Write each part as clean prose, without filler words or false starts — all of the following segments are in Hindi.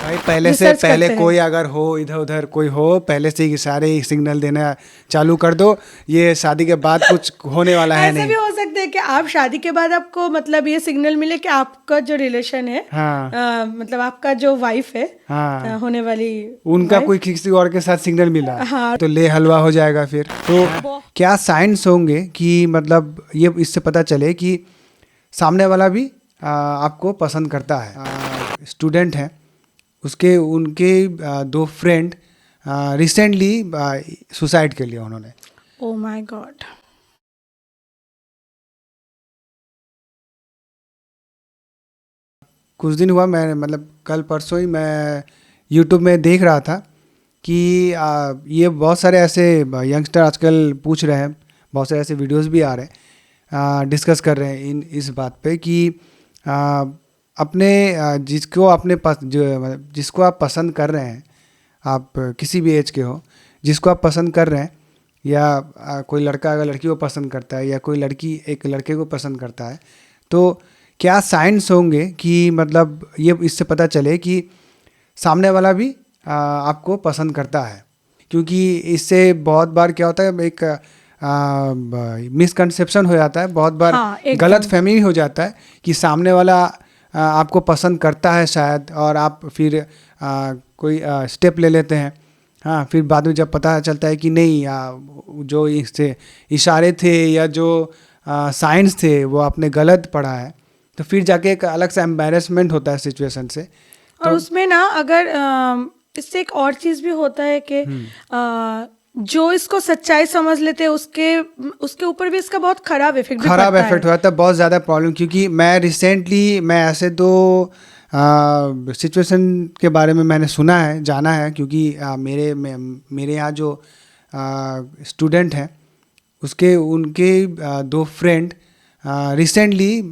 भाई पहले से रिसर्च पहले करते कोई हैं। अगर हो इधर उधर कोई हो पहले से ही सारे सिग्नल देना चालू कर दो। ये शादी के बाद कुछ होने वाला है ऐसा नहीं। भी हो सकता है कि आप शादी के बाद आपको मतलब ये सिग्नल मिले कि आपका जो रिलेशन है, हाँ मतलब आपका जो वाइफ है, हाँ, होने वाली उनका wife, कोई किसी और के साथ सिग्नल मिला हाँ। तो ले हलवा हो जाएगा फिर। तो क्या साइंस होंगे कि मतलब ये इससे पता चले कि सामने वाला भी आपको पसंद करता है। स्टूडेंट हैं उसके उनके दो फ्रेंड रिसेंटली सुसाइड कर लिया उन्होंने। Oh my God. कुछ दिन हुआ मैं मतलब कल परसों ही मैं यूट्यूब में देख रहा था कि ये बहुत सारे ऐसे यंगस्टर आजकल पूछ रहे हैं, बहुत सारे ऐसे वीडियोस भी आ रहे हैं, डिस्कस कर रहे हैं इस बात पे कि अपने जिसको अपने मतलब जिसको आप पसंद कर रहे हैं, आप किसी भी एज के हो, जिसको आप पसंद कर रहे हैं या कोई लड़का अगर लड़की को पसंद करता है या कोई लड़की एक लड़के को पसंद करता है, तो क्या साइंस होंगे कि मतलब ये इससे पता चले कि सामने वाला भी आपको पसंद करता है। क्योंकि इससे बहुत बार क्या होता है, एक मिसकंसेप्शन हो जाता है, बहुत बार हाँ, एकदम। गलत फहमी हो जाता है कि सामने वाला आपको पसंद करता है शायद, और आप फिर कोई स्टेप ले लेते हैं। हाँ, फिर बाद में जब पता चलता है कि नहीं, जो इससे इशारे थे या जो साइंस थे वो आपने गलत पढ़ा है, तो फिर जाके एक अलग सा एम्बैरेसमेंट होता है सिचुएशन से। और उसमें ना अगर इससे एक और चीज भी होता है कि जो इसको सच्चाई समझ लेते हैं उसके ऊपर भी इसका बहुत खराब इफेक्ट भी खराब पड़ता इफेक्ट है। हुआ था, बहुत ज़्यादा प्रॉब्लम। क्योंकि मैं रिसेंटली मैं ऐसे दो सिचुएशन के बारे में मैंने सुना है, जाना है। क्योंकि मेरे यहाँ जो स्टूडेंट हैं उसके उनके दो फ्रेंड रिसेंटली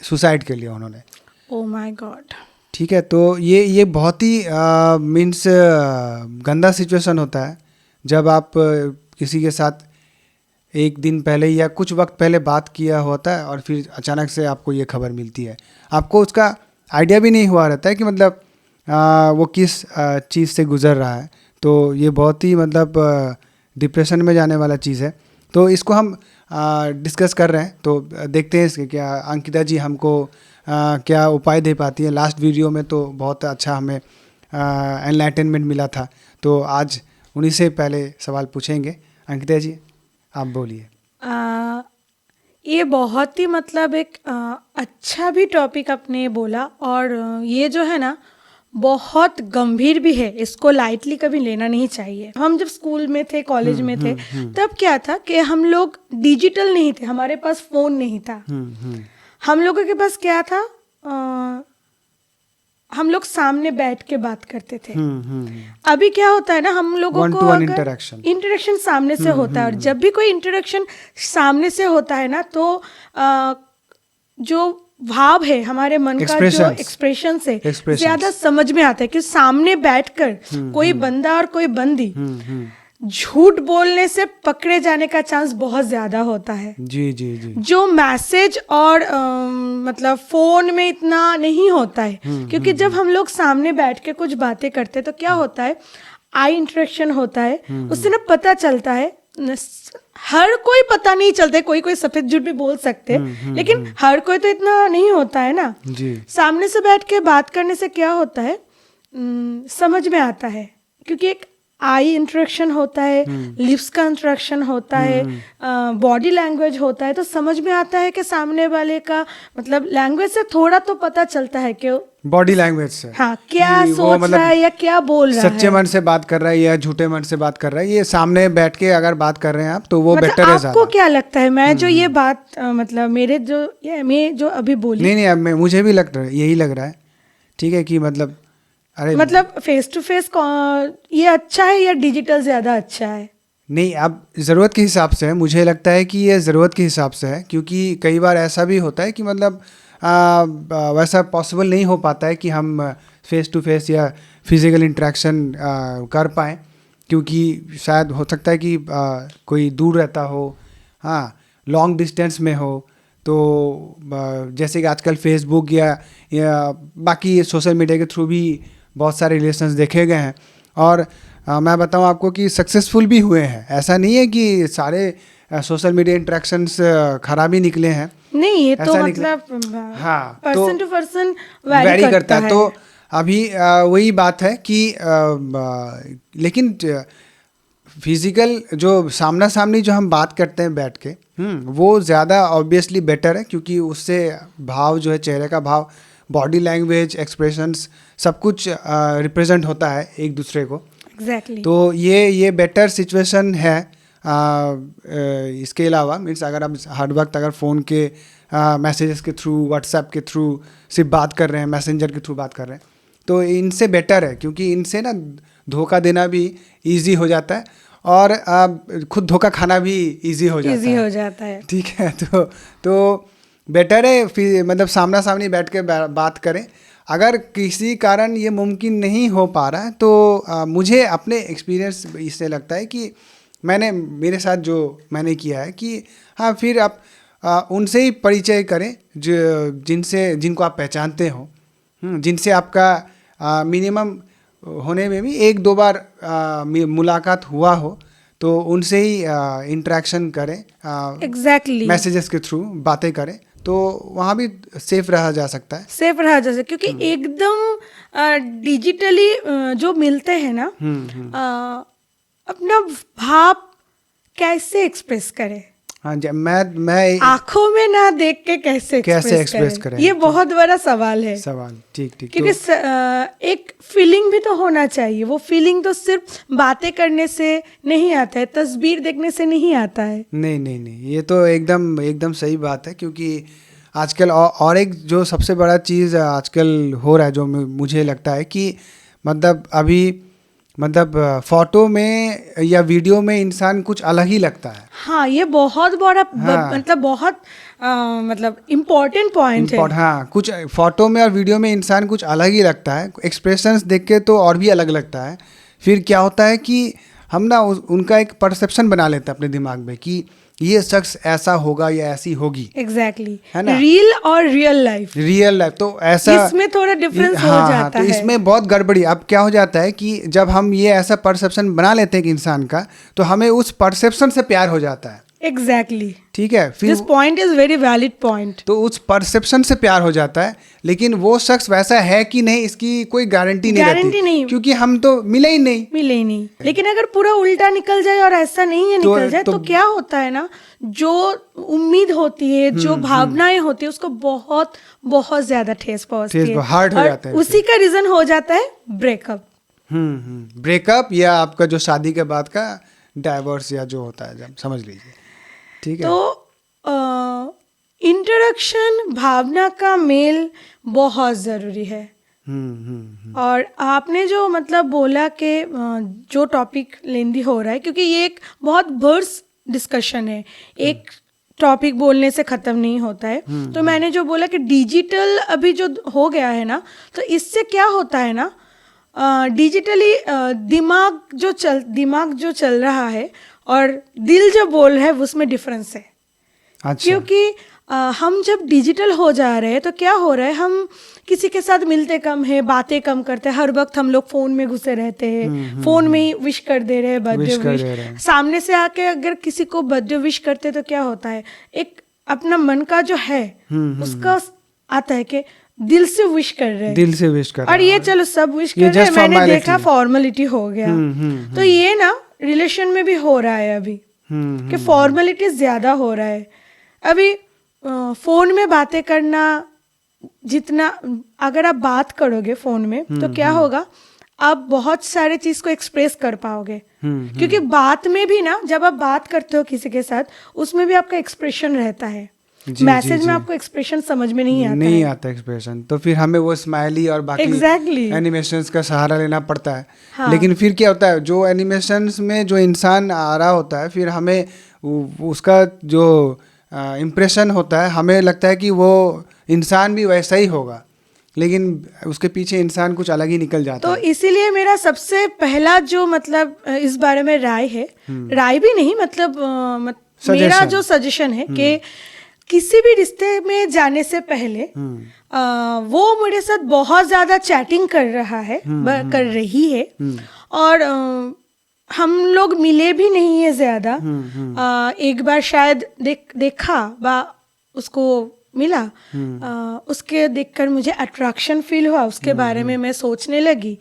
सुसाइड कर लिया उन्होंने। Oh my God. ठीक है, तो ये बहुत ही मीन्स गंदा सिचुएशन होता है जब आप किसी के साथ एक दिन पहले या कुछ वक्त पहले बात किया होता है और फिर अचानक से आपको ये खबर मिलती है। आपको उसका आइडिया भी नहीं हुआ रहता है कि मतलब वो किस चीज़ से गुज़र रहा है। तो ये बहुत ही मतलब डिप्रेशन में जाने वाला चीज़ है। तो इसको हम डिस्कस कर रहे हैं, तो देखते हैं इसके क्या अंकिता जी हमको क्या उपाय दे पाती है। लास्ट वीडियो में तो बहुत अच्छा हमें एनलाइटनमेंट मिला था, तो आज उन्हीं से पहले सवाल पूछेंगे। अंकिता जी आप बोलिए। ये बहुत ही मतलब एक अच्छा भी टॉपिक आपने बोला, और ये जो है ना बहुत गंभीर भी है, इसको लाइटली कभी लेना नहीं चाहिए। हम जब स्कूल में थे, कॉलेज में थे, तब क्या था कि हम लोग डिजिटल नहीं थे, हमारे पास फोन नहीं था। हम लोगों के पास क्या था, हम लोग सामने बैठ के बात करते थे। अभी क्या होता है ना, हम लोगों One को to one अगर interaction। इंटरेक्शन सामने से होता है, और जब भी कोई इंटरेक्शन सामने से होता है ना, तो जो भाव है हमारे मन का, जो Expressions। एक्सप्रेशन से Expressions। ज्यादा समझ में आता है कि सामने बैठकर कोई बंदा और कोई बंदी झूठ बोलने से पकड़े जाने का चांस बहुत ज्यादा होता है। जी जी जी। जो मैसेज और मतलब फोन में इतना नहीं होता है। क्योंकि जब हम लोग सामने बैठ के कुछ बातें करते हैं तो क्या होता है, आई इंटरेक्शन होता है, उससे ना पता चलता है। हर कोई पता नहीं चलता है, कोई कोई सफेद झूठ भी बोल सकते हैं, लेकिन हर कोई तो इतना नहीं होता है ना जी। सामने से बैठ के बात करने से क्या होता है, समझ में आता है। क्योंकि एक आई इंटरेक्शन होता है, लिप्स का इंटरेक्शन होता है, बॉडी लैंग्वेज होता है, तो समझ में आता है कि सामने वाले का मतलब लैंग्वेज से थोड़ा तो पता चलता है कि बॉडी लैंग्वेज से हाँ क्या कि वो सोच मतलब रहा है या क्या बोल रहा सच्चे है। मन से बात कर रहा है या झूठे मन से बात कर रहा है, ये सामने बैठ के अगर बात कर रहे हैं आप तो वो मतलब बेटर है आपको ज़्यादा। क्या लगता है, मैं जो ये बात मतलब मैं जो अभी बोली, नहीं नहीं, अब मुझे भी लग रहा है, यही लग रहा है। ठीक है कि मतलब अरे मतलब फेस टू फेस ये अच्छा है या डिजिटल ज्यादा अच्छा है? नहीं, अब ज़रूरत के हिसाब से है। मुझे लगता है कि ये ज़रूरत के हिसाब से है, क्योंकि कई बार ऐसा भी होता है कि मतलब वैसा पॉसिबल नहीं हो पाता है कि हम फेस टू फेस या फिज़िकल इंटरेक्शन कर पाएँ। क्योंकि शायद हो सकता है कि कोई दूर रहता हो, हाँ, लॉन्ग डिस्टेंस में हो। तो जैसे कि आजकल फेसबुक या बाकी सोशल मीडिया के थ्रू भी बहुत सारे रिलेशंस देखे गए हैं और मैं बताऊं आपको कि सक्सेसफुल भी हुए हैं। ऐसा नहीं है कि सारे सोशल मीडिया इंटरेक्शंस खराब ही निकले हैं। नहीं, ये तो ऐसा निकला- मतलब हाँ, person to person vary vary करता है। तो अभी वही बात है कि लेकिन फिजिकल जो सामना सामनी जो हम बात करते हैं बैठ के, वो ज़्यादा ऑब्वियसली बेटर है, क्योंकि उससे भाव जो है, चेहरे का भाव, बॉडी लैंग्वेज, एक्सप्रेशंस, सब कुछ रिप्रेजेंट होता है एक दूसरे को। एग्जैक्टली। तो ये बेटर सिचुएशन है। इसके अलावा मीन्स अगर आप हर वक्त अगर फ़ोन के मैसेजेस के थ्रू, व्हाट्सएप के थ्रू सिर्फ बात कर रहे हैं, मैसेंजर के थ्रू बात कर रहे हैं, तो इनसे बेटर है, क्योंकि इनसे ना धोखा देना भी इजी हो जाता है और खुद धोखा खाना भी इजी हो जाता है। ठीक है, तो बेटर है फिर मतलब सामना सामनी बैठ के बात करें। अगर किसी कारण ये मुमकिन नहीं हो पा रहा है तो मुझे अपने एक्सपीरियंस इससे लगता है कि मेरे साथ जो मैंने किया है कि हाँ, फिर आप उनसे ही परिचय करें जिनको आप पहचानते हो, जिनसे आपका मिनिमम होने में भी 1-2 बार मुलाकात हुआ हो, तो उनसे ही इंटरेक्शन करें। एग्जैक्टली। मैसेजेस के थ्रू बातें करें, तो वहाँ भी सेफ रहा जा सकता है। सेफ रहा जा सकता है, क्योंकि एकदम डिजिटली जो मिलते हैं ना, अपना भाव कैसे एक्सप्रेस करें? हाँ जी, मैं आंखों में ना देख के कैसे एक्सप्रेस करें? ये बहुत बड़ा सवाल है। ठीक। क्योंकि एक फीलिंग भी तो होना चाहिए। वो फीलिंग तो सिर्फ बातें करने से नहीं आता है, तस्वीर देखने से नहीं आता है। नहीं, ये तो एकदम सही बात है। क्योंकि आजकल और एक जो सबसे बड़ा चीज़ आजकल हो रहा है, जो मुझे लगता है कि मतलब फोटो में या वीडियो में इंसान कुछ अलग ही लगता है। हाँ, ये बहुत बड़ा मतलब बहुत मतलब इम्पोर्टेंट पॉइंट है। हाँ, कुछ फोटो में और वीडियो में इंसान कुछ अलग ही लगता है, एक्सप्रेशंस देख के तो और भी अलग लगता है। फिर क्या होता है कि हम ना उनका एक परसेप्शन बना लेते हैं अपने दिमाग में कि ये शख्स ऐसा होगा या ऐसी होगी। एग्जैक्टली, है ना? रियल और रियल लाइफ तो ऐसा इसमें थोड़ा डिफरेंस हो जाता है। तो इसमें बहुत गड़बड़ी। अब क्या हो जाता है कि जब हम ये ऐसा परसेप्शन बना लेते हैं कि इंसान का, तो हमें उस परसेप्शन से प्यार हो जाता है। एग्जैक्टली। ठीक है, फिर this point is very valid point. तो उस परसेप्शन से प्यार हो जाता है, लेकिन वो शख्स वैसा है कि नहीं, इसकी कोई गारंटी नहीं, क्योंकि हम तो मिले ही नहीं। लेकिन अगर पूरा उल्टा निकल जाए और ऐसा नहीं है निकल जाए, तो क्या होता है ना, जो उम्मीद होती है, जो भावनाएं होती है, उसको बहुत बहुत ज्यादा ठेस पहुंचती है, हार्ड हो जाता है। उसी का रीजन हो जाता है ब्रेकअप। ब्रेकअप या आपका जो शादी के बाद का डाइवोर्स या जो होता है, जब समझ लीजिए। ठीक है, तो इंटरेक्शन, भावना का मेल बहुत ज़रूरी है। और आपने जो मतलब बोला कि जो टॉपिक लेंदी हो रहा है, क्योंकि ये एक बहुत बर्स डिस्कशन है, एक टॉपिक बोलने से ख़त्म नहीं होता है। तो मैंने जो बोला कि डिजिटल अभी जो हो गया है ना, तो इससे क्या होता है ना, डिजिटली दिमाग जो चल रहा है और दिल जो बोल रहा है, उसमें डिफरेंस है। अच्छा। क्योंकि हम जब डिजिटल हो जा रहे हैं, तो क्या हो रहा है, हम किसी के साथ मिलते कम है, बातें कम करते हैं। हर वक्त हम लोग फ़ोन में घुसे रहते हैं, फ़ोन में ही विश कर दे रहे हैं, बर्थडे विश। सामने से आके अगर किसी को बर्थडे विश करते, तो क्या होता है, एक अपना मन का जो है उसका आता है कि दिल से विश कर रहे हैं, और ये चलो सब विश कर रहे हैं, मैंने देखा फॉर्मेलिटी हो गया। तो ये ना रिलेशन में भी हो रहा है अभी, कि फॉर्मेलिटी ज्यादा हो रहा है अभी। फोन में बातें करना, जितना अगर आप बात करोगे फोन में, तो क्या होगा, आप बहुत सारे चीज को एक्सप्रेस कर पाओगे। क्योंकि बात में भी ना, जब आप बात करते हो किसी के साथ, उसमें भी आपका एक्सप्रेशन रहता है। मैसेज में आपको एक्सप्रेशन समझ में नहीं आता एक्सप्रेशन, तो फिर हमें वो स्माइली और बाकी एनिमेशंस का सहारा लेना पड़ता है। हाँ। लेकिन फिर क्या होता है, जो एनिमेशंस में जो इंसान आ रहा होता है, फिर हमें उसका जो इम्प्रेशन होता है, हमें लगता है कि वो इंसान भी वैसा ही होगा, लेकिन उसके पीछे इंसान कुछ अलग ही निकल जाता है। तो इसीलिए मेरा सबसे पहला जो मतलब इस बारे में राय है, राय भी नहीं मतलब मेरा जो सजेशन है कि किसी भी रिश्ते में जाने से पहले वो मेरे साथ बहुत ज्यादा चैटिंग कर रहा है, कर रही है, और हम लोग मिले भी नहीं है ज्यादा। एक बार शायद देखा बा उसको मिला, उसके देखकर मुझे अट्रैक्शन फील हुआ, उसके बारे में मैं सोचने लगी।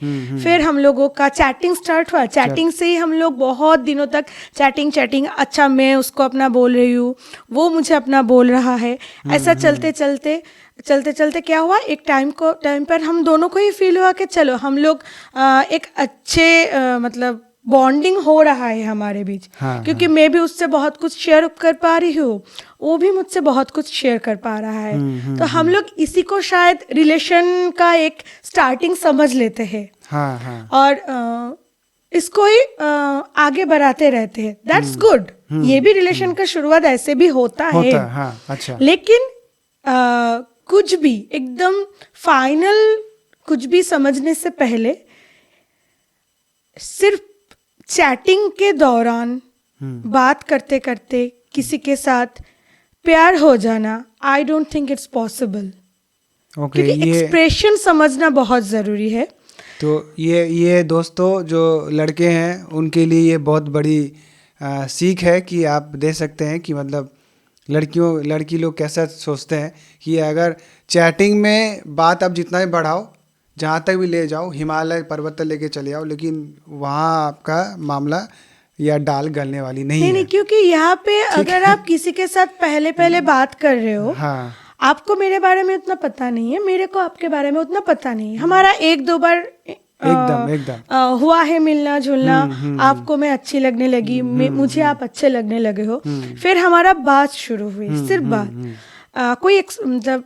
फिर हम लोगों का चैटिंग स्टार्ट हुआ, चैटिंग से ही हम लोग बहुत दिनों तक चैटिंग। अच्छा, मैं उसको अपना बोल रही हूँ, वो मुझे अपना बोल रहा है। ऐसा चलते चलते क्या हुआ, एक टाइम पर हम दोनों को ही फील हुआ कि चलो हम लोग एक अच्छे मतलब बॉन्डिंग हो रहा है हमारे बीच। क्योंकि मैं भी उससे बहुत कुछ शेयर कर पा रही हूँ, वो भी मुझसे बहुत कुछ शेयर कर पा रहा है। तो हम लोग इसी को शायद रिलेशन का एक स्टार्टिंग समझ लेते हैं। और इसको ही आगे बढ़ाते रहते हैं। That's good. ये भी रिलेशन का शुरुआत ऐसे भी होता है। अच्छा। लेकिन कुछ भी एकदम फाइनल कुछ भी समझने से पहले सिर्फ चैटिंग के दौरान बात करते करते किसी के साथ प्यार हो जाना, I don't think it's possible. क्योंकि एक्सप्रेशन समझना बहुत ज़रूरी है। तो ये दोस्तों जो लड़के हैं उनके लिए ये बहुत बड़ी सीख है कि आप दे सकते हैं कि मतलब लड़की लोग कैसा सोचते हैं कि अगर चैटिंग में बात आप जितना भी बढ़ाओ, जहाँ तक भी ले जाओ, हिमालय पर्वत तक लेके चले जाओ, लेकिन वहाँ आपका मामला या डाल गलने वाली नहीं है। क्योंकि यहाँ पे अगर आप किसी के साथ पहले बात कर रहे हो, आपको मेरे बारे में उतना पता नहीं है, मेरे को आपके बारे में उतना पता नहीं है, हमारा एक दो बार एकदम हुआ है मिलना जुलना, आपको मैं अच्छी लगने लगी, मुझे आप अच्छे लगने लगे हो, फिर हमारा बात शुरू हुई, सिर्फ बात। कोई जब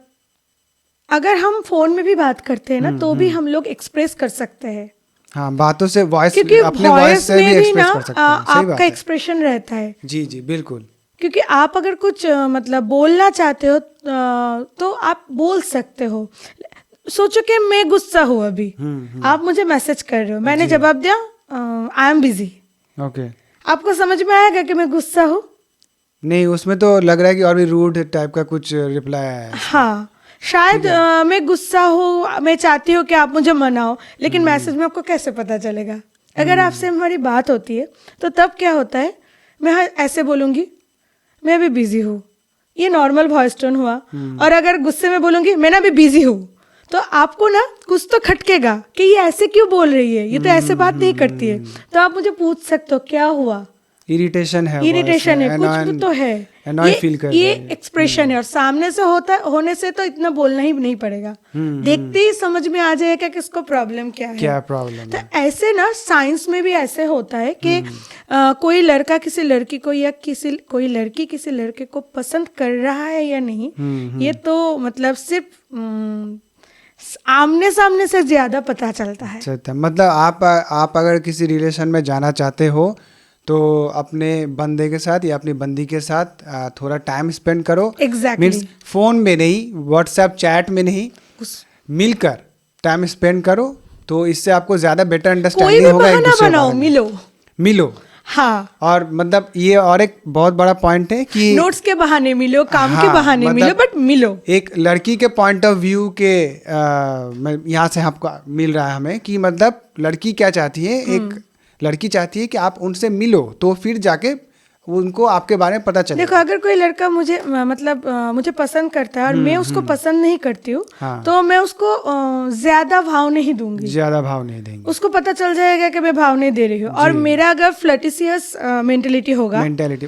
अगर हम फोन में भी बात करते हैं ना, तो भी हम लोग एक्सप्रेस कर सकते हैं। बातों से, वॉइस, क्योंकि अपने वॉइस से भी एक्सप्रेस कर सकते हैं। आपका एक्सप्रेशन रहता है। जी बिल्कुल। क्योंकि आप अगर कुछ मतलब बोलना चाहते हो तो आप बोल सकते हो। सोचो कि मैं गुस्सा हूँ अभी, आप मुझे मैसेज कर रहे हो, मैंने जवाब दिया आई एम बिजी। ओके, आपको समझ में आएगा कि मैं गुस्सा हूँ? नहीं, उसमें तो लग रहा है कि और भी रूड टाइप का कुछ रिप्लाई है। हाँ, शायद मैं गुस्सा हूँ, मैं चाहती हूँ कि आप मुझे मनाओ, लेकिन मैसेज में आपको कैसे पता चलेगा? अगर आपसे हमारी बात होती है तो तब क्या होता है, मैं ऐसे बोलूँगी मैं अभी बिजी हूँ, ये नॉर्मल वॉइस टोन हुआ। और अगर गुस्से में बोलूँगी मैं ना अभी बिजी हूँ, तो आपको ना कुछ तो खटकेगा कि ये ऐसे क्यों बोल रही है, ये तो ऐसे बात नहीं करती है। तो आप मुझे पूछ सकते हो क्या हुआ, इरिटेशन है, कुछ तो है, ये एक्सप्रेशन है। और सामने से होने से तो इतना बोलना ही नहीं पड़ेगा, देखते ही समझ में आ जाएगा कि इसको प्रॉब्लम क्या है। तो ऐसे ना साइंस में भी ऐसे होता है कि कोई लड़का किसी लड़की को या कोई लड़की किसी लड़के को पसंद कर रहा है या नहीं, ये तो मतलब सिर्फ आमने सामने से ज्यादा पता चलता है। मतलब आप अगर किसी रिलेशन में जाना चाहते हो तो अपने बंदे के साथ या अपनी बंदी के साथ थोड़ा टाइम स्पेंड करो। मीन्स फोन में नहीं, व्हाट्सएप चैट में नहीं, मिलकर टाइम स्पेंड करो, तो इससे आपको ज्यादा बेटर अंडरस्टैंडिंग होगा। एक दूसरे को मिलो। हाँ, और मतलब ये और एक बहुत बड़ा पॉइंट है कि नोट्स के बहाने मिलो, काम के बहाने मतलब मिलो, बट मिलो। एक लड़की के पॉइंट ऑफ व्यू के यहाँ से आपको मिल रहा है हमें कि मतलब लड़की क्या चाहती है, एक लड़की चाहती है कि आप उनसे मिलो, तो फिर जाके उनको आपके बारे में पता चले। देखो, अगर कोई लड़का मुझे मतलब मुझे पसंद करता है और मैं उसको पसंद नहीं करती हूँ, तो मैं उसको ज्यादा भाव नहीं देंगे। उसको पता चल जाएगा कि मैं भाव नहीं दे रही हूँ। और मेरा अगर फ्लर्टिशियस मेंटेलिटी होगा,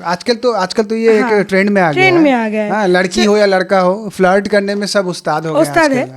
आजकल तो ये एक ट्रेंड में आ गया है। लड़की हो या लड़का हो, फ्लर्ट करने में सब उस्ताद है।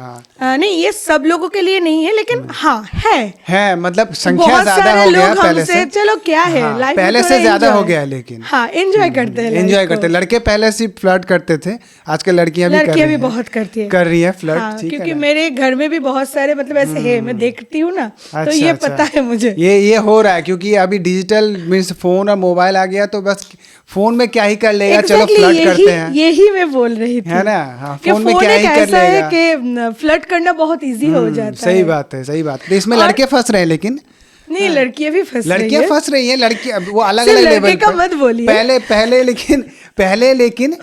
नहीं, ये सब लोगों के लिए नहीं है, लेकिन हाँ है मतलब संख्या ज्यादा हो गया पहले से। चलो क्या है, पहले से ज्यादा हो गया, लेकिन हाँ, एंजॉय करते हैं। लड़के पहले से फ्लर्ट करते थे, आजकल लड़कियां भी बहुत कर रही है फ्लर्ट। हाँ, क्योंकि मेरे घर में भी बहुत सारे मतलब ऐसे है, मैं देखती हूँ ना, तो ये पता है मुझे। ये हो रहा है क्योंकि अभी डिजिटल मीन्स फोन और मोबाइल आ गया, तो बस फोन में क्या ही कर लेगा, चलो फ्लर्ट करते हैं। यही मैं बोल रही थी, है ना, फोन में क्या ही कर लेगा, कि फ्लर्ट करना बहुत इजी हो जाता है। सही बात है। तो इसमें लड़के फंस रहे हैं, लेकिन नहीं, लड़कियां भी फंस रही लड़कियां है। फंस रही हैं, लड़कियां वो अलग सिर्फ अलग लड़के लेवल का पे। मत बोलिए। पहले लेकिन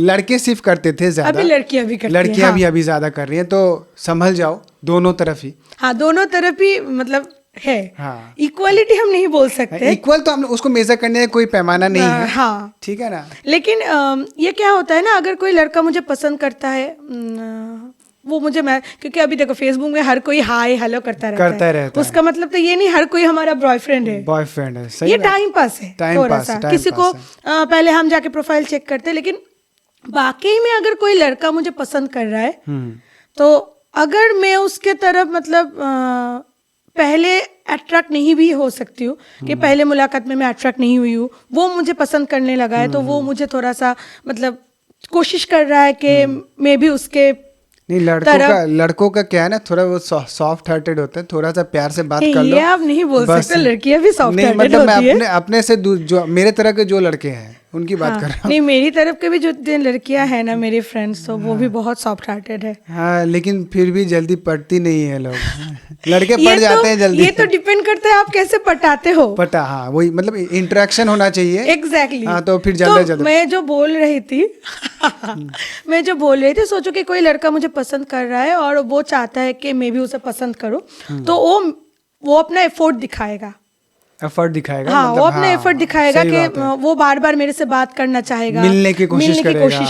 लड़के सिर्फ करते थे ज्यादा, अभी लड़कियां भी करती हैं, लड़कियां हाँ। भी अभी ज्यादा कर रही हैं, तो संभल जाओ दोनों तरफ ही। हाँ, दोनों तरफ ही मतलब है। हाँ। इक्वालिटी हम नहीं बोल सकते। इक्वल तो हम उसको मेजर करने का कोई पैमाना नहीं है, हाँ। ठीक है ना। लेकिन ये क्या होता है ना, अगर कोई लड़का मुझे पसंद करता है, वो मुझे मैं क्योंकि अभी देखो फेसबुक में हर कोई हाय हेलो करता रहता है। उसका मतलब तो ये नहीं हर कोई हमारा बॉयफ्रेंड है। बॉयफ्रेंड है, सही ये बात। टाइम पास है, टाइम थोड़ा पास सा है, टाइम किसी को पास है। पहले हम जाके प्रोफाइल चेक करते हैं, लेकिन वाकई में अगर कोई लड़का मुझे पसंद कर रहा है तो अगर मैं उसके तरफ मतलब पहले अट्रैक्ट नहीं भी हो सकती हूँ कि पहले मुलाकात में मैं अट्रैक्ट नहीं हुई हूँ, वो मुझे पसंद करने लगा है, तो वो मुझे थोड़ा सा मतलब कोशिश कर रहा है कि मैं भी उसके नहीं, लड़कों का क्या है ना, थोड़ा वो सॉफ्ट हार्टेड होता है, थोड़ा सा प्यार से बात कर लो। ये आप नहीं बोल बस। सकते, लड़कियां भी सॉफ्ट नहीं, हार्टेड मतलब होती मैं है। अपने से जो मेरे तरह के जो लड़के हैं उनकी बात हाँ, कर रहा हूँ। नहीं, मेरी तरफ के भी जो लड़कियां हैं ना, मेरे फ्रेंड्स, तो वो भी बहुत सॉफ्ट हार्टेड है। हाँ, लेकिन फिर भी जल्दी पटती नहीं है लोग। लड़के ये पट जाते हैं जल्दी। ये तो डिपेंड करता है आप कैसे पटाते हो। पटा, हाँ वही, मतलब इंटरेक्शन होना चाहिए। एग्जैक्टली। हाँ, तो फिर जल्दी मैं जो बोल रही थी मैं जो बोल रही थी, सोचो कि कोई लड़का मुझे पसंद कर रहा है और वो चाहता है कि मैं भी उसे पसंद करूं, तो वो अपना एफर्ट दिखाएगा। एफर्ट दिखाएगा, हाँ, मतलब वो अपना हाँ, एफर्ट दिखाएगा सही कि बात है। वो बार बार मेरे से बात करना चाहेगा, मिलने की कोशिश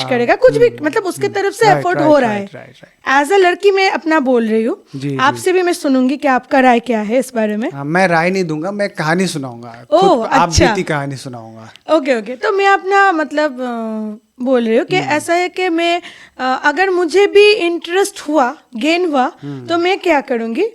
करेगा, कुछ भी मतलब उसके तरफ से एफर्ट हो रहा है। एज अ लड़की मैं अपना बोल रही हूँ, आपसे भी मैं सुनूंगी कि आपका राय क्या है इस बारे में। मैं राय नहीं दूंगा, मैं कहानी सुनाऊंगा। आप बीती कहानी सुनाऊंगा। ओके, तो मैं अपना मतलब बोल रही हूँ कि ऐसा है कि मैं अगर मुझे भी इंटरेस्ट हुआ, गेन हुआ, तो मैं क्या करूँगी,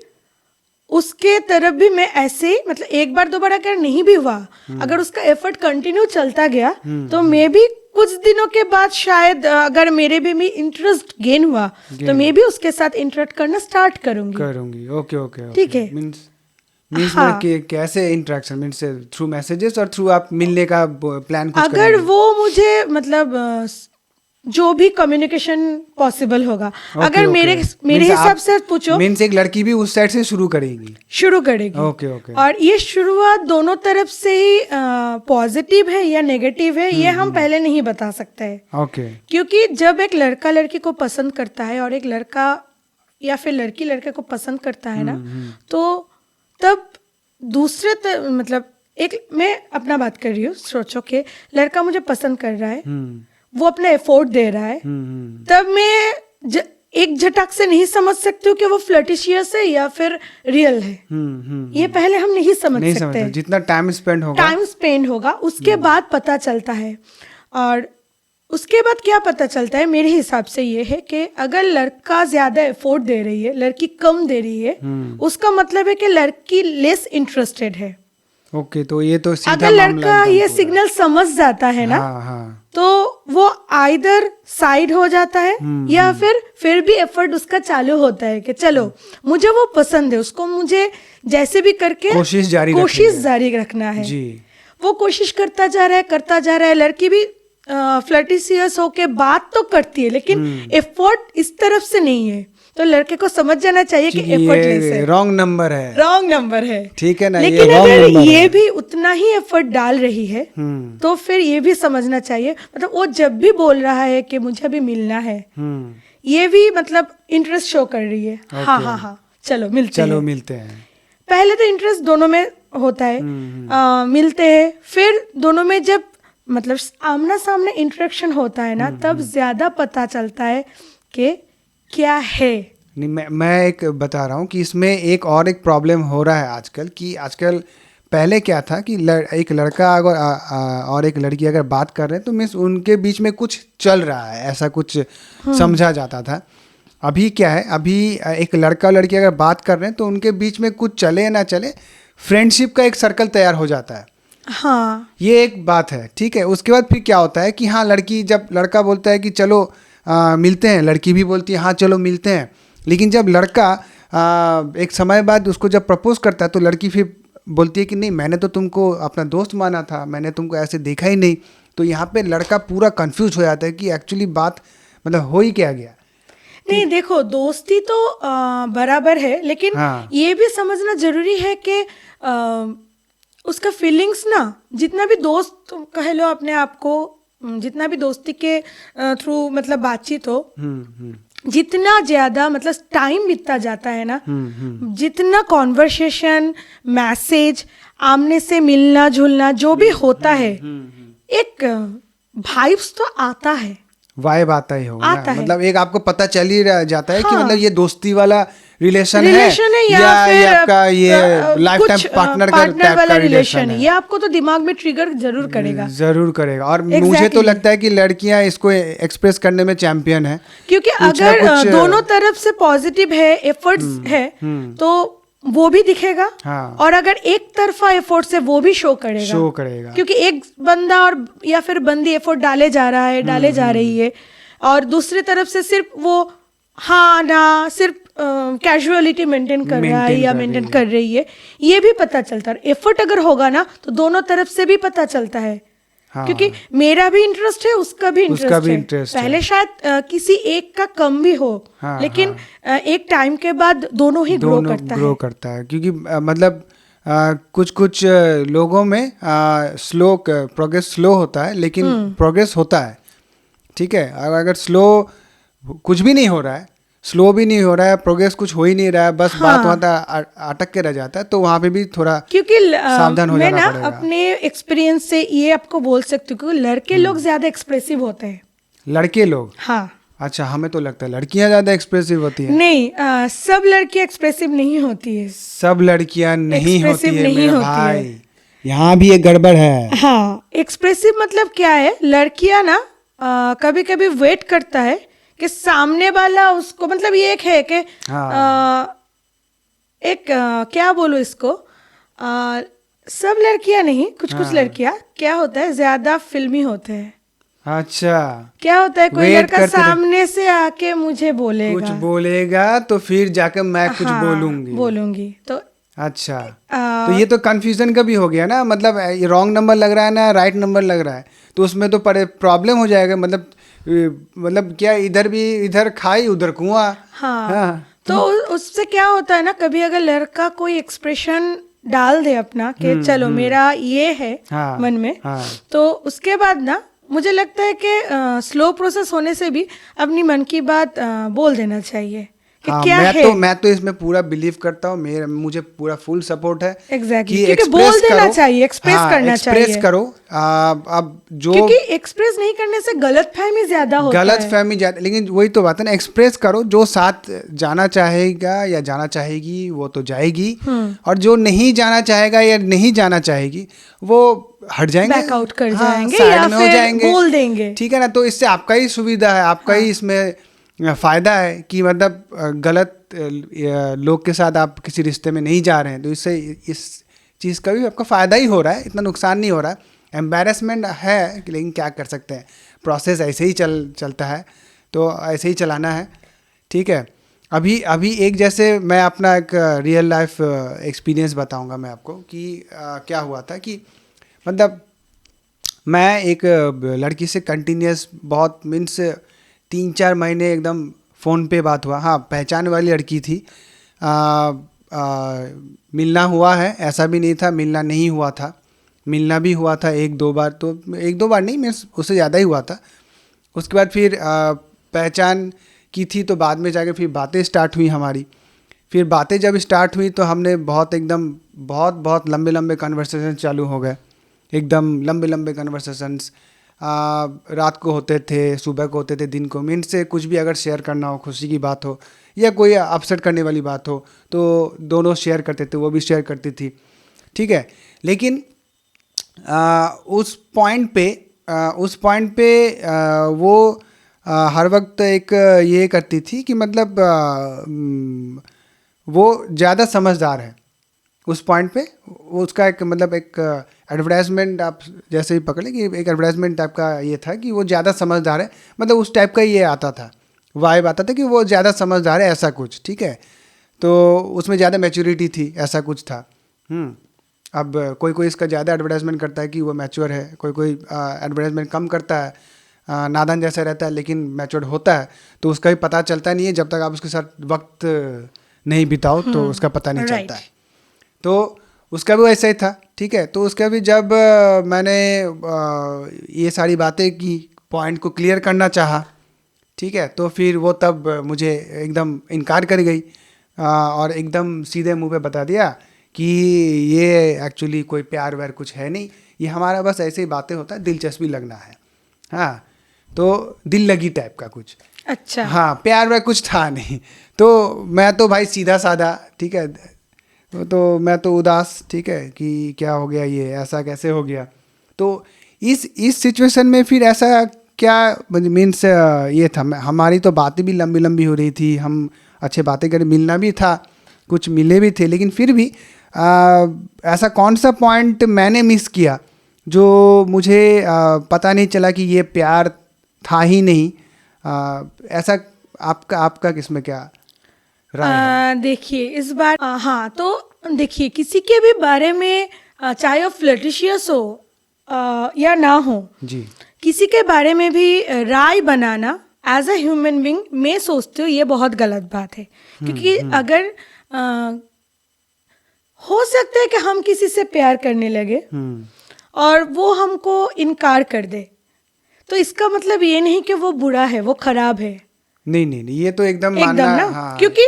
उसके तरफ भी मैं ऐसे ही मतलब एक बार दो बार अगर नहीं भी हुआ, अगर उसका एफर्ट कंटिन्यू चलता गया, तो मैं भी कुछ दिनों के बाद शायद अगर मेरे भी इंटरेस्ट गेन हुआ, तो मैं भी उसके साथ इंटरेक्ट करना स्टार्ट करूंगी। ओके, ठीक है। मींस हाँ। कैसे इंटरेक्शन, मींस थ्रू मैसेजेस और थ्रू आप मिलने का प्लान कुछ अगर करेंगे? वो मुझे मतलब जो भी कम्युनिकेशन पॉसिबल होगा, अगर मेरे हिसाब से पूछो, मींस एक लड़की भी उस साइड से शुरू करेगी। ओके। और ये शुरुआत दोनों तरफ से ही पॉजिटिव है या नेगेटिव है, ये हम पहले नहीं बता सकते हैं। ओके। क्योंकि जब एक लड़का लड़की को पसंद करता है और एक लड़का या फिर लड़की लड़के को पसंद करता है ना, तो तब मतलब मैं अपना बात कर रही हूँ, सोचो कि लड़का मुझे पसंद कर रहा है, वो अपना एफोर्ट दे रहा है, तब मैं एक झटक से नहीं समझ सकती हूँ कि वो फ्लर्टिशियस है या फिर रियल है। ये पहले हम नहीं समझ सकते। जितना टाइम स्पेंड होगा उसके बाद पता चलता है। और उसके बाद क्या पता चलता है मेरे हिसाब से ये है कि अगर लड़का ज्यादा एफोर्ट दे रही है, लड़की कम दे रही है, उसका मतलब है कि लड़की लेस इंटरेस्टेड है। ओके, तो ये तो सीधा अगर लड़का ये सिग्नल समझ जाता है ना, तो वो आइदर साइड हो जाता है या फिर भी एफर्ट उसका चालू होता है कि चलो मुझे वो पसंद है, उसको मुझे जैसे भी करके कोशिश जारी रखना है जी। वो कोशिश करता जा रहा है। लड़की भी फ्लर्टिशियस होके बात तो करती है, लेकिन एफर्ट इस तरफ से नहीं है, तो लड़के को समझ जाना चाहिए कि एफर्टलेस है, रॉन्ग नंबर है, ठीक है ना। लेकिन अगर ये भी उतना ही एफर्ट डाल रही है, तो फिर ये भी समझना चाहिए, मतलब वो जब भी बोल रहा है कि मुझे भी मिलना है, ये भी मतलब इंटरेस्ट शो कर रही है। हाँ, चलो मिलते हैं। पहले तो इंटरेस्ट दोनों में होता है, मिलते हैं, फिर दोनों में जब मतलब आमना सामने इंटरेक्शन होता है ना, तब ज्यादा पता चलता है कि क्या है। नहीं, मैं एक बता रहा हूँ कि इसमें एक प्रॉब्लम हो रहा है आजकल, कि आजकल पहले क्या था कि एक लड़का अगर और एक लड़की अगर बात कर रहे हैं तो मीन्स उनके बीच में कुछ चल रहा है, ऐसा कुछ समझा जाता था। अभी क्या है, अभी एक लड़का लड़की अगर बात कर रहे हैं तो उनके बीच में कुछ चले ना चले, फ्रेंडशिप का एक सर्कल तैयार हो जाता है। हाँ, ये एक बात है, ठीक है। उसके बाद फिर क्या होता है कि हाँ, लड़की जब लड़का बोलता है कि चलो मिलते हैं, लड़की भी बोलती है हाँ चलो मिलते हैं, लेकिन जब लड़का एक समय बाद उसको जब प्रपोज करता है तो लड़की फिर बोलती है कि नहीं, मैंने तो तुमको अपना दोस्त माना था, मैंने तुमको ऐसे देखा ही नहीं। तो यहाँ पे लड़का पूरा कंफ्यूज हो जाता है कि एक्चुअली बात मतलब हो ही क्या गया। नहीं देखो, दोस्ती तो बराबर है, लेकिन हाँ। ये भी समझना जरूरी है कि उसका फीलिंग्स ना, जितना भी दोस्त कह लो अपने आप को, जितना भी दोस्ती के थ्रू मतलब बातचीत हो, जितना ज्यादा मतलब टाइम बीतता जाता है ना, जितना कॉन्वर्सेशन, मैसेज, आमने से मिलना जुलना जो भी होता है, एक वाइब्स तो आता है, वाइब आता ही होगा आता ना, है। मतलब एक आपको पता चल ही जाता है कि हाँ। मतलब ये दोस्ती वाला रिलेशन है रिलेशन है या ये फिर आपका ये लाइफ टाइम कुछ पार्टनर पार्टनर वाला का रिलेशन रिलेशन है, है। ये आपको तो दिमाग में ट्रिगर जरूर करेगा। जरूर करेगा। और मुझे तो Exactly. लगता है कि लड़कियां इसको एक्सप्रेस करने में चैंपियन है। क्योंकि कुछ ना अगर कुछ दोनों तरफ से पॉजिटिव है, एफर्ट्स है, तो वो भी दिखेगा। हाँ। और अगर एक तरफा एफर्ट्स है, वो भी शो करेगा। क्योंकि एक बंदा और या फिर बंदी एफर्ट डाले जा रहा है, डाले जा रही है, और दूसरी तरफ से सिर्फ वो हाँ ना, सिर्फ कैजुअलिटी मेंटेन कर रहा है या मेंटेन कर रही है, ये भी पता चलता है। एफर्ट अगर होगा ना, तो दोनों तरफ से भी पता चलता है। हाँ। क्योंकि मेरा भी इंटरेस्ट है, उसका भी इंटरेस्ट है। interest है। पहले शायद किसी एक का कम भी हो, हाँ, लेकिन एक टाइम के बाद दोनों ही ग्रो करता है। क्योंकि मतलब कुछ कुछ लोगों में स्लो प्रोग्रेस स्लो होता है, लेकिन प्रोग्रेस होता है। ठीक है, अगर स्लो कुछ भी नहीं हो रहा है, स्लो भी नहीं हो रहा है, प्रोग्रेस कुछ हो ही नहीं रहा है, बस बात वहाँ अटक के रह जाता है, तो वहाँ पे भी थोड़ा क्योंकि सावधान हो मैं जाना ना पड़ेगा। अपने एक्सपीरियंस से ये आपको बोल सकती हूँ, क्योंकि लड़के लोग ज्यादा एक्सप्रेसिव होते हैं। लड़के लोग? हाँ। अच्छा, हमें तो लगता है लड़कियां ज्यादा एक्सप्रेसिव होती हैं। नहीं, सब लड़कियां एक्सप्रेसिव नहीं होती है। सब लड़कियां नहीं होती Expressive है नहीं मेरे होती भाई, यहाँ भी एक गड़बड़ है। हाँ, एक्सप्रेसिव मतलब क्या है, लड़कियां ना कभी कभी वेट करता है कि सामने वाला उसको, मतलब ये एक है कि एक क्या बोलूं इसको, सब लड़कियां नहीं, कुछ कुछ लड़कियां क्या होता है, ज्यादा फिल्मी होते हैं। अच्छा, क्या होता है, कोई Wait लड़का करते रहे। सामने से आके मुझे बोलेगा, कुछ बोलेगा तो फिर जाकर मैं कुछ हाँ, बोलूंगी तो अच्छा, तो ये तो कंफ्यूजन का भी हो गया ना, मतलब ये रॉन्ग नंबर लग रहा है ना, राइट नंबर लग रहा है, तो उसमें तो प्रॉब्लम हो जाएगा। मतलब क्या, इधर खाई उधर कुआं। हाँ। तो उससे क्या होता है ना, कभी अगर लड़का कोई एक्सप्रेशन डाल दे अपना कि चलो मेरा ये है हाँ, मन में, हाँ। तो उसके बाद ना मुझे लगता है कि स्लो प्रोसेस होने से भी अपनी मन की बात बोल देना चाहिए कि हाँ, क्या है। मैं तो इसमें पूरा बिलीव करता हूँ, मुझे पूरा फुल सपोर्ट है। Exactly, कि क्योंकि बोल देना चाहिए, एक्सप्रेस करना चाहिए। एक्सप्रेस करो। अब जो क्योंकि एक्सप्रेस नहीं करने से गलतफहमी ज्यादा होता है। गलतफहमी ज्यादा, लेकिन वही तो बात है ना, एक्सप्रेस करो। जो साथ जाना चाहेगा या जाना चाहेगी वो तो जाएगी, और जो नहीं जाना चाहेगा या नहीं जाना चाहेगी वो हट जाएंगे, बैकआउट कर जाएंगे साइड या में हो फिर जाएंगे, बोल देंगे। ठीक है ना। तो इससे आपका ही सुविधा है, आपका ही इसमें फायदा है कि मतलब गलत लोग के साथ आप किसी रिश्ते में नहीं जा रहे हैं, तो इससे इस चीज़ का भी आपका फ़ायदा ही हो रहा है, इतना नुकसान नहीं हो रहा है। एम्बेरसमेंट है, लेकिन क्या कर सकते हैं, प्रोसेस ऐसे ही चलता है, तो ऐसे ही चलाना है। ठीक है, अभी एक जैसे मैं अपना एक रियल लाइफ एक्सपीरियंस बताऊंगा मैं आपको कि क्या हुआ था कि मतलब मैं एक लड़की से कंटिन्यूस बहुत मीन्स 3-4 महीने एकदम फ़ोन पे बात हुआ। हाँ, पहचान वाली लड़की थी। मिलना हुआ है ऐसा भी नहीं था, मिलना नहीं हुआ था, मिलना भी हुआ था 1-2 बार, तो 1-2 बार नहीं, मीन्स उससे ज़्यादा ही हुआ था। उसके बाद फिर पहचान की थी, तो बाद में जाके फिर बातें स्टार्ट हुई हमारी। फिर बातें जब स्टार्ट हुई तो हमने बहुत लंबे कन्वर्सेशन चालू हो गए, एकदम लंबे कन्वर्सेशंस। रात को होते थे, सुबह को होते थे, दिन को। मीन्स से कुछ भी अगर शेयर करना हो, खुशी की बात हो या कोई अपसेट करने वाली बात हो, तो दोनों शेयर करते थे, वो भी शेयर करती थी। ठीक है, लेकिन उस पॉइंट पे वो हर वक्त एक ये करती थी कि मतलब वो ज़्यादा समझदार है उस पॉइंट पे। उसका एक मतलब एक एडवर्टाइजमेंट आप जैसे ही पकड़ लें कि एक एडवर्टाइजमेंट टाइप का ये था कि वो ज़्यादा समझदार है, मतलब उस टाइप का ये आता था, वाइब आता था कि वो ज़्यादा समझदार है, ऐसा कुछ। ठीक है, तो उसमें ज़्यादा मैच्योरिटी थी, ऐसा कुछ था। अब कोई इसका ज़्यादा एडवर्टाइजमेंट करता है कि वो मैच्योर है, कोई एडवर्टाइजमेंट कम करता है नादान जैसा रहता है लेकिन मैच्योर्ड होता है, तो उसका भी पता चलता नहीं है जब तक आप उसके साथ वक्त नहीं बिताओ तो उसका पता नहीं चलता है। तो उसका भी वैसा ही था, ठीक है। तो उसका भी जब मैंने ये सारी बातें की, पॉइंट को क्लियर करना चाहा, ठीक है, तो फिर वो तब मुझे एकदम इनकार कर गई और एकदम सीधे मुंह पे बता दिया कि ये एक्चुअली कोई प्यार व्यार कुछ है नहीं, ये हमारा बस ऐसे ही बातें होता है, दिलचस्पी लगना है। हाँ, तो दिल लगी टाइप का कुछ। अच्छा। हाँ, प्यार व्यार कुछ था नहीं। तो मैं तो भाई सीधा साधा, ठीक है, तो मैं तो उदास, ठीक है, कि क्या हो गया, ये ऐसा कैसे हो गया। तो इस सिचुएशन में फिर ऐसा क्या मीन्स ये था, हमारी तो बातें भी लंबी लंबी हो रही थी, हम अच्छे बातें करें, मिलना भी था, कुछ मिले भी थे, लेकिन फिर भी ऐसा कौन सा पॉइंट मैंने मिस किया जो मुझे पता नहीं चला कि ये प्यार था ही नहीं। ऐसा आपका किसमें क्या राय है? देखिए इस बार हाँ, तो देखिए किसी के भी बारे में चाहे वो फ्लर्टिशियस हो या ना हो जी, किसी के बारे में भी राय बनाना एज अ ह्यूमन बीइंग मैं सोचती हूँ ये बहुत गलत बात है। क्योंकि अगर हो सकता है कि हम किसी से प्यार करने लगे और वो हमको इनकार कर दे, तो इसका मतलब ये नहीं कि वो बुरा है, वो खराब है। नहीं, ये तो एकदम एकदम मानना, ना, हाँ, क्योंकि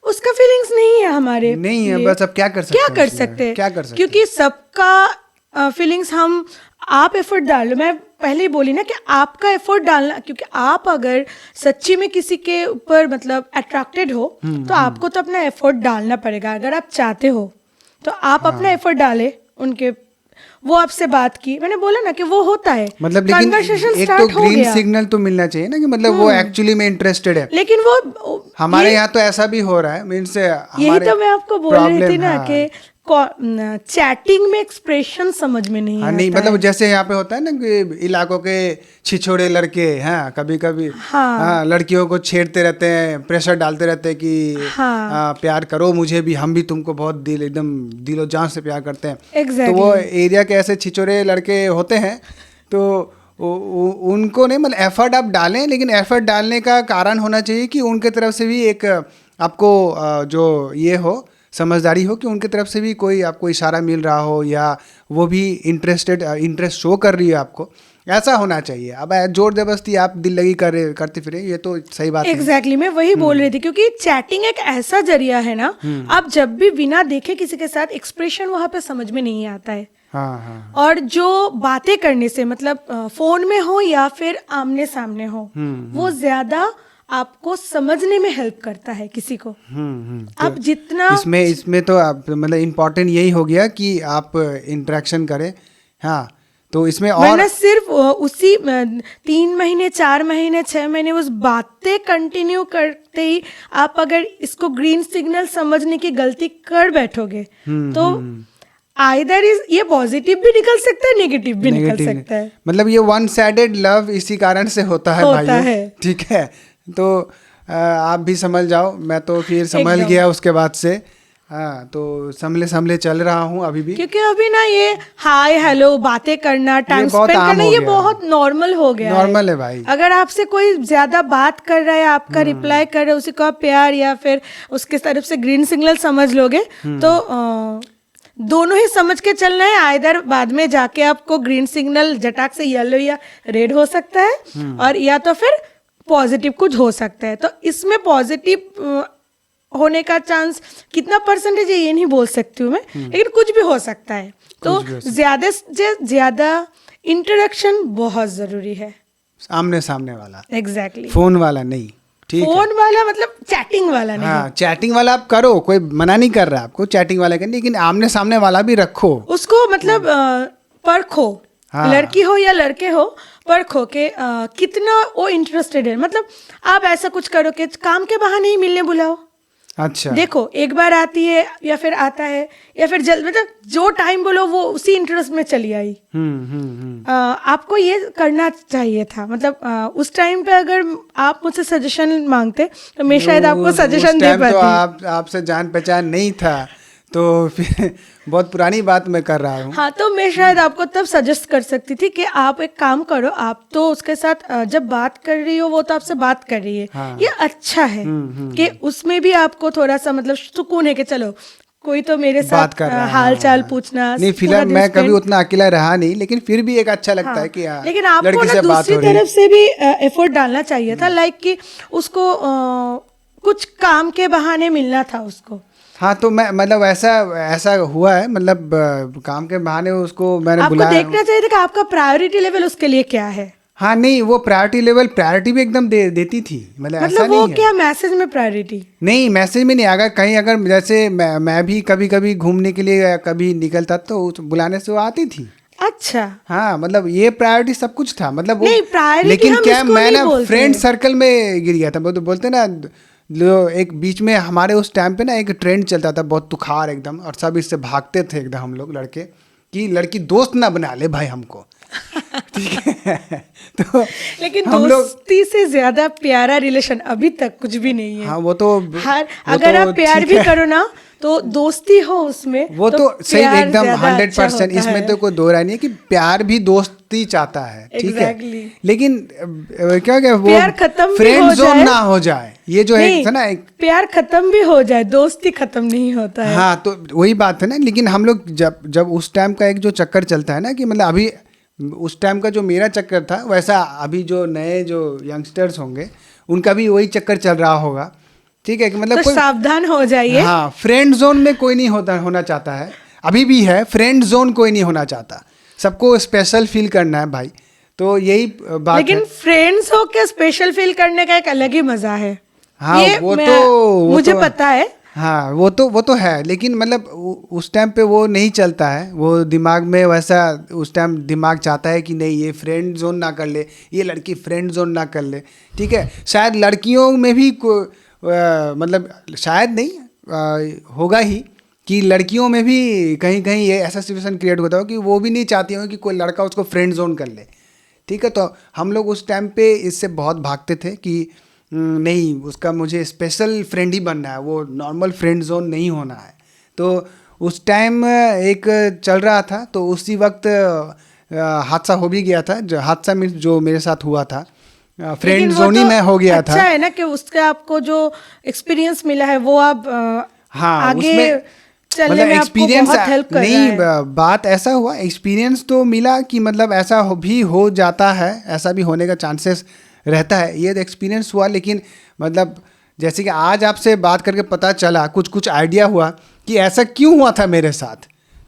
उसका फीलिंग्स नहीं है हमारे नहीं है, लिए। बस अब क्या कर सकते क्या हैं कर उसमें? सकते हैं? क्या कर सकते क्योंकि सबका फीलिंग्स हम आप एफर्ट डाल लो। मैं पहले ही बोली ना कि आपका एफर्ट डालना, क्योंकि आप अगर सच्ची में किसी के ऊपर मतलब अट्रैक्टेड हो तो आपको तो अपना एफर्ट डालना पड़ेगा। अगर आप चाहते हो तो आप अपना एफर्ट डाले उनके, वो आपसे बात की, मैंने बोला ना कि वो होता है, मतलब, लेकिन कन्वर्सेशन एक तो स्टार्ट हो ग्रीन गया। सिग्नल तो मिलना चाहिए ना कि मतलब वो एक्चुअली में इंटरेस्टेड है। लेकिन वो हमारे यहाँ तो ऐसा भी हो रहा है, मीन्स यही तो मैं आपको बोल रही थी ना हाँ। कि चैटिंग में एक्सप्रेशन समझ में नहीं हाँ, आता नहीं मतलब है। जैसे यहाँ पे होता है ना कि इलाकों के छिछोड़े लड़के हैं, कभी कभी हाँ। लड़कियों को छेड़ते रहते हैं, प्रेशर डालते रहते हैं कि हाँ। प्यार करो मुझे भी, हम भी तुमको बहुत एकदम दिलो जान से प्यार करते हैं। Exactly. तो वो एरिया के ऐसे छिछोड़े लड़के होते हैं, तो उनको नहीं, मतलब एफर्ट आप डालें, लेकिन एफर्ट डालने का कारण होना चाहिए कि उनके तरफ से भी एक आपको जो ये हो, समझदारी हो कि उनके तरफ से भी कोई आपको इशारा मिल रहा हो या वो भी इंटरेस्ट शो कर रही है आपको, ऐसा होना चाहिए। अब जोर जबरदस्ती आप दिल लगी करते फिरे, ये तो सही बात है। एग्जैक्टली मैं वही बोल रही थी, क्योंकि चैटिंग एक ऐसा जरिया है ना, आप जब भी बिना देखे किसी के साथ एक्सप्रेशन वहां पे समझ में नहीं आता है। हाँ। और जो बातें करने से मतलब फोन में हो या फिर आमने सामने हो, वो ज्यादा आपको समझने में हेल्प करता है किसी को। आप जितना इसमें तो आप मतलब इम्पोर्टेंट यही हो गया कि आप इंटरेक्शन करें। हाँ, तो इसमें और वरना सिर्फ उसी 3 महीने 4 महीने 6 महीने उस बातें कंटिन्यू करते ही आप अगर इसको ग्रीन सिग्नल समझने की गलती कर बैठोगे तो आइदर ये पॉजिटिव भी निकल सकता है, नेगेटिव भी निकल सकता है। मतलब ये वन साइडेड लव इसी कारण से होता है भाइयों, ठीक है। तो आप भी समझ जाओ, मैं तो फिर समझ गया उसके बाद से। हाँ, तो संभले चल रहा हूँ अभी भी, क्योंकि अभी ना ये हाय हेलो बातें करना, टाइम स्पेंड करना, ये बहुत नॉर्मल हो गया नॉर्मल है भाई। अगर आपसे कोई ज्यादा बात कर रहा है, आपका रिप्लाई कर रहा है, उसी को आप प्यार या फिर उसके तरफ से ग्रीन सिग्नल समझ लोगे तो दोनों ही समझ के चलना है। आइदर बाद में जाके आपको ग्रीन सिग्नल झटाक से येलो या रेड हो सकता है, और या तो फिर पॉजिटिव कुछ हो सकता है। तो इसमें पॉजिटिव होने का चांस कितना परसेंटेज है ये नहीं बोल सकती हूँ मैं, लेकिन कुछ भी हो सकता है। तो ज्यादा से ज्यादा इंटरेक्शन बहुत जरूरी है, आमने सामने वाला। एग्जैक्टली फोन वाला नहीं, ठीक फोन है? वाला मतलब चैटिंग वाला नहीं। हाँ, चैटिंग वाला आप करो, कोई मना नहीं कर रहा आपको चैटिंग वाला करने, लेकिन आमने सामने वाला भी रखो, उसको मतलब परखो। हाँ। लड़की हो या लड़के हो, परखो के कितना वो इंटरेस्टेड है। मतलब आप ऐसा कुछ करो कि काम के बहाने ही मिलने बुलाओ। अच्छा, देखो एक बार आती है या फिर आता है या फिर जल्द, मतलब जो टाइम बोलो वो उसी इंटरेस्ट में चली आई। आपको ये करना चाहिए था। मतलब उस टाइम पे अगर आप मुझसे सजेशन मांगते तो मैं शायद आपको सजेशन दे पाती। तो आपसे जान पहचान नहीं था, तो फिर बहुत पुरानी बात मैं कर रहा हूँ। हाँ, तो मैं शायद आपको तब सजेस्ट कर सकती थी कि आप एक काम करो, आप तो उसके साथ जब बात कर रही हो वो तो आपसे बात कर रही है, हाँ। ये अच्छा है कि उसमें भी आपको थोड़ा सा मतलब सुकून है कि चलो कोई तो मेरे बात साथ कर रहा है, हाल चाल हाँ। पूछना। नहीं, पूरा फिलहाल दिन मैं कभी spend- उतना अकेला रहा नहीं, लेकिन फिर भी एक अच्छा लगता है कि हाँ, लेकिन आपको लड़की ना से बात दूसरी हो रही। तरफ से भी एफर्ट डालना चाहिए था, लाइक कि उसको कुछ काम के बहाने मिलना था उसको। हाँ, तो मैं मतलब ऐसा ऐसा हुआ है, मतलब काम के बहाने उसको मैंने आपको बुलाया। देखना चाहिए था कि आपका प्रायोरिटी लेवल उसके लिए क्या है। हाँ, नहीं, वो प्रायोरिटी भी एकदम देती थी, मतलब ऐसा मतलब वो नहीं है। क्या मैसेज में प्रायोरिटी? नहीं, मैसेज में नहीं, अगर कहीं अगर जैसे मैं भी कभी कभी घूमने के लिए कभी निकलता तो उस बुलाने से वो आती थी। अच्छा, हाँ, मतलब ये प्रायोरिटी सब कुछ था, मतलब वो। नहीं, प्रायोरिटी लेकिन हम क्या, इसको मैं नहीं ना बोलते फ्रेंड हैं। सर्कल में गिर गया था, वो तो बोलते ना, जो एक बीच में हमारे उस टाइम पे ना एक ट्रेंड चलता था बहुत तुखार एकदम, और सब इससे भागते थे एकदम हम लोग लड़के, कि लड़की दोस्त ना बना ले भाई हमको। ठीक है। तो लेकिन हम लोग, दोस्ती से ज्यादा प्यारा रिलेशन अभी तक कुछ भी नहीं है। हाँ, वो तो अगर आप प्यार ठीक भी है। करो ना तो दोस्ती हो उसमें वो तो सही, प्यार एकदम ज्यादा 100%, अच्छा इसमें होता तो है। कोई दो राय नहीं है कि प्यार भी दोस्ती चाहता है, ठीक है। Exactly. लेकिन क्या क्या वो प्यार खत्म भी फ्रेंड हो जोन जाए, ना हो जाए, ये जो नहीं, है ना एक। प्यार खत्म भी हो जाए, दोस्ती खत्म नहीं होता है। हाँ, तो वही बात है ना, लेकिन हम लोग जब जब उस टाइम का एक जो चक्कर चलता है ना, कि मतलब अभी उस टाइम का जो मेरा चक्कर था, वैसा अभी जो नए जो यंगस्टर्स होंगे उनका भी वही चक्कर चल रहा होगा, ठीक है, कि मतलब तो कोई, सावधान हो जाइए। हाँ, फ्रेंड जोन में कोई नहीं होना चाहता है, अभी भी है, फ्रेंड जोन कोई नहीं होना चाहता, सबको स्पेशल फील करना है भाई, तो यही बात लेकिन है। फ्रेंड्स हो के स्पेशल फील करने का एक अलग ही मजा है। हाँ, ये वो मुझे तो पता है। हाँ, वो तो है, लेकिन मतलब उस टाइम पे वो नहीं चलता है, वो दिमाग में वैसा, उस टाइम दिमाग चाहता है कि नहीं, ये फ्रेंड जोन ना कर ले, ये लड़की फ्रेंड जोन ना कर ले, ठीक है। शायद लड़कियों में भी मतलब शायद नहीं, होगा ही, कि लड़कियों में भी कहीं कहीं ये ऐसा सिचुएशन क्रिएट होता हो कि वो भी नहीं चाहती हो कि कोई लड़का उसको फ्रेंड जोन कर ले, ठीक है। तो हम लोग उस टाइम पे इससे बहुत भागते थे कि नहीं, उसका मुझे स्पेशल फ्रेंड ही बनना है, वो नॉर्मल फ्रेंड जोन नहीं होना है। तो उस टाइम एक चल रहा था, तो उसी वक्त हादसा हो भी गया था, जो हादसा मीन्स जो मेरे साथ हुआ था, फ्रेंड लेकिन वो जोन ही तो में हो गया अच्छा था। है ना कि उसका आपको जो एक्सपीरियंस मिला है वो आप हाँ, आगे उसमें चलने मतलब में आपको एक्सपीरियंस बहुत हेल्प कर रहा नहीं, है। बात ऐसा हुआ, एक्सपीरियंस तो मिला कि मतलब ऐसा भी हो जाता है, ऐसा भी होने का चांसेस रहता है, ये एक्सपीरियंस हुआ। लेकिन मतलब जैसे कि आज आपसे बात करके पता चला, कुछ आइडिया हुआ कि ऐसा क्यों हुआ था मेरे साथ।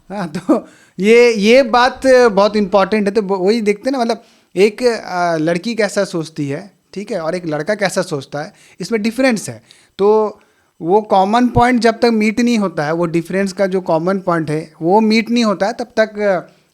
हाँ, तो ये बात बहुत इम्पॉर्टेंट है। तो वही देखते हैं ना, मतलब एक लड़की कैसा सोचती है, ठीक है, और एक लड़का कैसा सोचता है, इसमें डिफरेंस है। तो वो कॉमन पॉइंट जब तक मीट नहीं होता है, वो डिफरेंस का जो कॉमन पॉइंट है वो मीट नहीं होता है, तब तक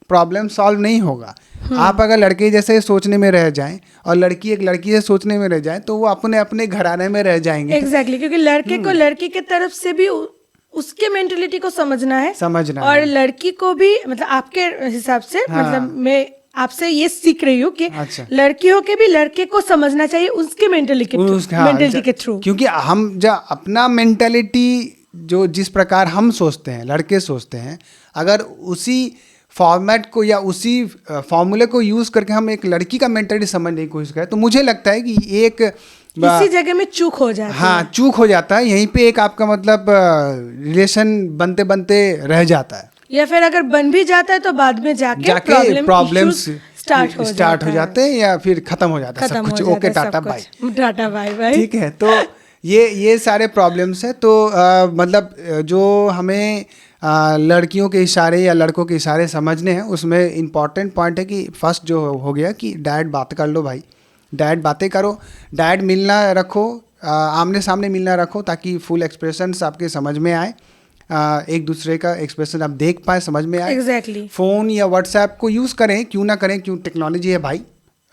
प्रॉब्लम सॉल्व नहीं होगा। आप अगर लड़के जैसे सोचने में रह जाएं और लड़की एक लड़की से सोचने में रह जाए, तो वो अपने अपने घराने में रह जाएंगे। एग्जैक्टली, क्योंकि लड़के को लड़की के तरफ से भी उसके मेंटेलिटी को समझना है, और है। लड़की को भी, मतलब आपके हिसाब से, हाँ। मतलब मैं आपसे ये सीख रही हूँ कि अच्छा। लड़कियों के भी लड़के को समझना चाहिए उसके मेंटेलिटी के थ्रू। क्योंकि हम जब अपना मेंटेलिटी जो जिस प्रकार हम सोचते हैं, लड़के सोचते हैं, अगर उसी फॉर्मेट को या उसी फॉर्मूले को यूज करके हम एक लड़की का मेंटेलिटी समझने की कोशिश करें, तो मुझे लगता है कि एक इसी जगह में चूक हो जाती है। हाँ, चूक हो जाता है, यहीं पे एक आपका मतलब रिलेशन बनते बनते रह जाता है, या फिर अगर बन भी जाता है तो बाद में जाके प्रॉब्लम्स स्टार्ट हो जाते हैं, या फिर खत्म हो जाता है सब कुछ। Okay, tata bye, tata bye bye. ठीक है। तो ये सारे प्रॉब्लम्स है। तो मतलब जो हमें लड़कियों के इशारे या लड़कों के इशारे समझने हैं, उसमें इम्पॉर्टेंट पॉइंट है कि फर्स्ट जो हो गया कि डायरेक्ट बात कर लो भाई, डायरेक्ट बातें करो, डायरेक्ट मिलना रखो, आमने सामने मिलना रखो, ताकि फुल एक्सप्रेशंस आपके समझ में आए, एक दूसरे का एक्सप्रेशन आप देख पाए, समझ में आए। एग्जैक्टली। फ़ोन या व्हाट्सएप को यूज़ करें, क्यों ना करें, क्यों, टेक्नोलॉजी है भाई,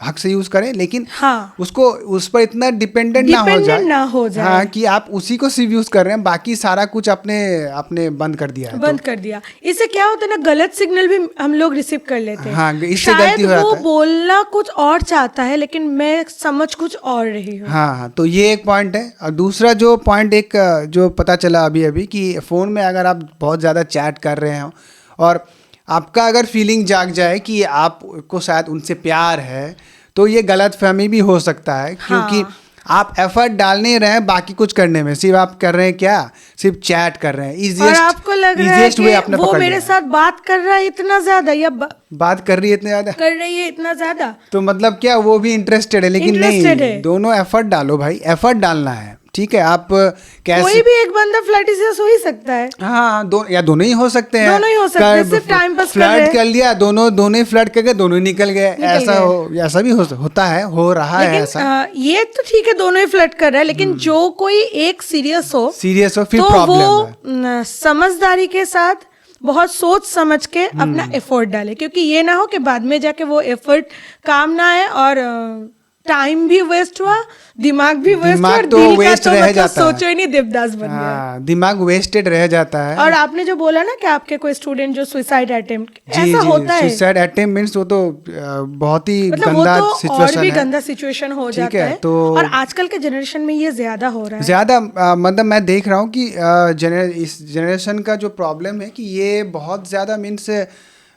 हक से यूज करें, लेकिन हाँ। उसको उस पर इतना डिपेंडेंट ना हो जाए। हाँ, कि आप उसी को सिर्फ यूज कर रहे हैं, बाकी सारा कुछ अपने अपने बंद कर दिया है। बंद कर दिया। इससे क्या होता है ना, गलत सिग्नल भी हम लोग रिसीव कर लेते हैं। हाँ, इससे गलती हो शायद वो जाता है। बोलना कुछ और चाहता है लेकिन मैं समझ कुछ और रही हूँ। हाँ, तो ये एक पॉइंट है। और दूसरा जो पॉइंट एक जो पता चला अभी अभी कि फ़ोन में अगर आप बहुत ज़्यादा चैट कर रहे हो और आपका अगर फीलिंग जाग जाए कि आपको शायद उनसे प्यार है, तो ये गलत फहमी भी हो सकता है। क्योंकि आप एफर्ट डाल नहीं रहे हैं बाकी कुछ करने में, सिर्फ आप कर रहे हैं क्या, सिर्फ चैट कर रहे हैं। और आपको लग रहा है कि वो मेरे साथ बात कर रहा है इतना ज्यादा, या बात कर रही है इतना ज़्यादा, कर रही है इतना ज्यादा, तो मतलब क्या वो भी इंटरेस्टेड है। लेकिन नहीं, दोनों एफर्ट डालो भाई, एफर्ट डालना है। ठीक है, आप कैसे, कोई भी एक बंदा फ्लर्टिशियस हो ही सकता है। हाँ, या दोनों ही हो सकते हैं। दोनों ही हो सकते हैं, सिर्फ टाइम पास फ्लर्ट कर लिया, दोनों ही फ्लर्ट करके दोनों ही निकल गए। ऐसा भी होता है, हो रहा है ऐसा। ये तो ठीक है, दोनों ही फ्लर्ट कर रहा है, लेकिन जो कोई एक सीरियस हो फिर तो प्रॉब्लम है। वो समझदारी के साथ बहुत सोच समझ के अपना एफर्ट डाले, क्योंकि ये ना हो कि बाद में जाके वो एफर्ट काम ना आए और टाइम भी वेस्ट हुआ, दिमाग भी वेस्ट हुआ, और तो दिल वेस्ट का तो रह मतलब जाता है। सोचो ही नहीं, देवदास बन गया। हाँ, दिमाग वेस्टेड रह जाता है। और आपने जो बोला ना कि आपके कोई स्टूडेंट जो सुसाइड अटेम्प्ट, ऐसा होता है। सुसाइड अटेम्प्ट मींस वो तो बहुत ही मतलब गंदा वो तो सिचुएशन और भी है। गंदा सिचुएशन हो जाता है। तो और आजकल के जनरेशन में ये ज्यादा हो रहा है। ज्यादा मतलब मैं देख रहा हूँ कि इस जनरेशन का जो प्रॉब्लम है कि ये बहुत ज्यादा मीन्स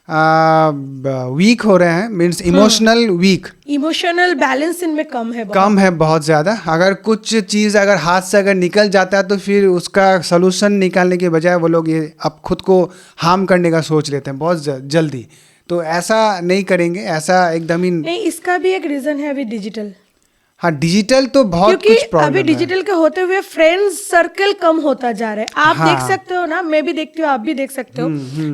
वीक हो रहे हैं, means emotional weak, emotional balance इनमें कम है बहुत ज़्यादा। अगर कुछ चीज़ अगर हाथ से अगर निकल जाता है तो फिर उसका सलूशन निकालने के बजाय वो लोग ये अब खुद को हार्म करने का सोच लेते हैं बहुत जल्दी। तो ऐसा नहीं करेंगे, ऐसा एकदम ही नहीं। इसका भी एक रीज़न है अभी डिजिटल। हाँ, डिजिटल तो बहुत कुछ प्रॉब्लम है। अभी डिजिटल के होते हुए फ्रेंड्स सर्कल कम होता जा रहा है। आप देख सकते हो ना, मैं भी देखती हूँ, आप भी देख सकते हो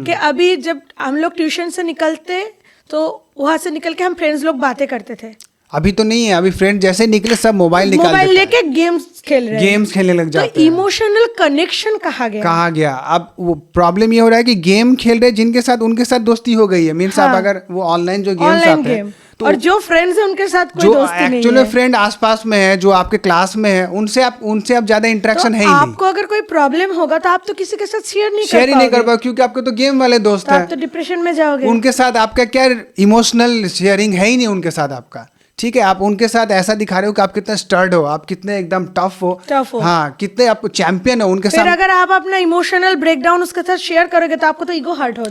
कि अभी जब हम लोग ट्यूशन से निकलते तो वहां से निकल के हम फ्रेंड्स लोग बातें करते थे। अभी तो नहीं है, अभी फ्रेंड जैसे निकले सब मोबाइल लेके गेम्स खेलने लग जाते हैं। तो इमोशनल कनेक्शन कहाँ गया? अब वो प्रॉब्लम ये हो रहा है कि गेम खेल रहे जिनके साथ, उनके साथ दोस्ती हो गई है। मीन्स आप अगर वो ऑनलाइन जो गेम्स आते हैं तो और जो फ्रेंड्स हैं उनके साथ कोई दोस्ती नहीं है। एक्चुअली फ्रेंड आसपास में है, जो आपके क्लास में है, उनसे आप ज्यादा इंटरेक्शन है ही नहीं। आपको अगर कोई प्रॉब्लम होगा तो आप तो किसी के साथ शेयर नहीं कर पाओगे, क्योंकि आपके तो गेम वाले दोस्त हैं। आप तो डिप्रेशन में जाओगे। उनके साथ आपका क्या इमोशनल शेयरिंग है ही नहीं उनके साथ आपका। ठीक है, आप उनके साथ ऐसा दिखा रहे हो कि आप कितने स्टर्ड हो, आप कितने एकदम टफ हो। हाँ, कितने आप चैंपियन हो उनके साथ। फिर अगर आप अपना इमोशनल ब्रेकडाउन उसके साथ शेयर करोगे तो आपको तो ईगो हर्ट हो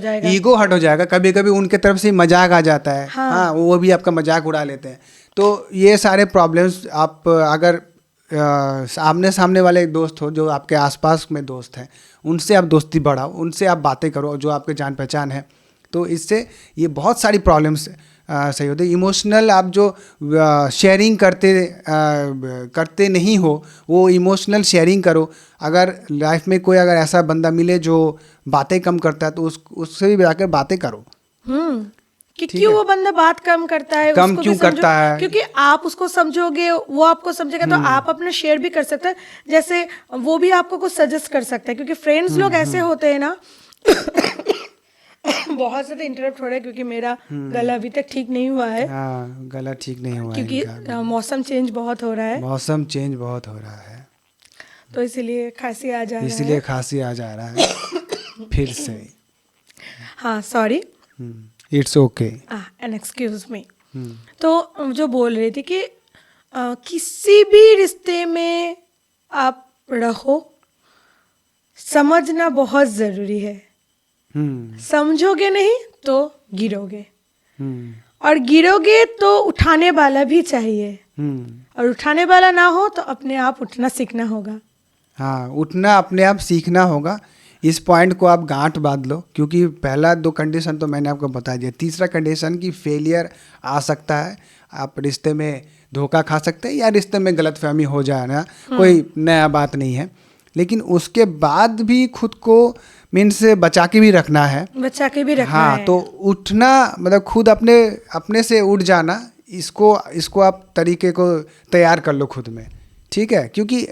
जाएगा। कभी कभी उनके तरफ से मजाक आ जाता है। हाँ, वो भी आपका मजाक उड़ा लेते हैं। तो ये सारे प्रॉब्लम्स आप अगर आमने सामने वाले एक दोस्त हो, जो आपके आसपास में दोस्त हैं, उनसे आप दोस्ती बढ़ाओ, उनसे आप बातें करो जो आपके जान पहचान है। तो इससे ये बहुत सारी प्रॉब्लम्स सही होते। इमोशनल आप जो शेयरिंग करते नहीं हो, वो इमोशनल शेयरिंग करो। अगर लाइफ में कोई अगर ऐसा बंदा मिले जो बातें कम करता है तो उससे भी जाकर बातें करो। कि क्यों वो बंदा बात कम करता है, कम क्यों करता है, क्योंकि आप उसको समझोगे, वो आपको समझेगा, तो आप अपना शेयर भी कर सकते हैं। जैसे वो भी आपको कुछ सजेस्ट कर सकता है, क्योंकि फ्रेंड्स लोग ऐसे होते हैं ना बहुत ज़्यादा इंटरप्ट हो रहा है क्योंकि मेरा गला अभी तक ठीक नहीं हुआ है। हाँ, गला ठीक नहीं हुआ क्योंकि मौसम चेंज बहुत हो रहा है। तो इसीलिए खांसी आ जा रहा है फिर से। हाँ, sorry, it's okay and excuse me. तो जो बोल रही थी कि किसी भी रिश्ते में आप रहो, समझना बहुत ज़रूरी है। समझोगे नहीं तो गिरोगे, और गिरोगे तो उठाने वाला भी चाहिए, और उठाने वाला ना हो तो अपने आप उठना सीखना होगा। हाँ, उठना अपने आप सीखना होगा। इस पॉइंट को आप गांठ बांध लो, क्योंकि पहला 2 कंडीशन तो मैंने आपको बता दिया। तीसरा कंडीशन की फेलियर आ सकता है, आप रिश्ते में धोखा खा सकते हैं या रिश्ते में गलतफहमी हो जाए ना, कोई नया बात नहीं है। लेकिन उसके बाद भी खुद को मीन्स बचा के भी रखना है। हाँ, तो उठना मतलब खुद अपने से उठ जाना, इसको आप तरीके को तैयार कर लो खुद में। ठीक है, क्योंकि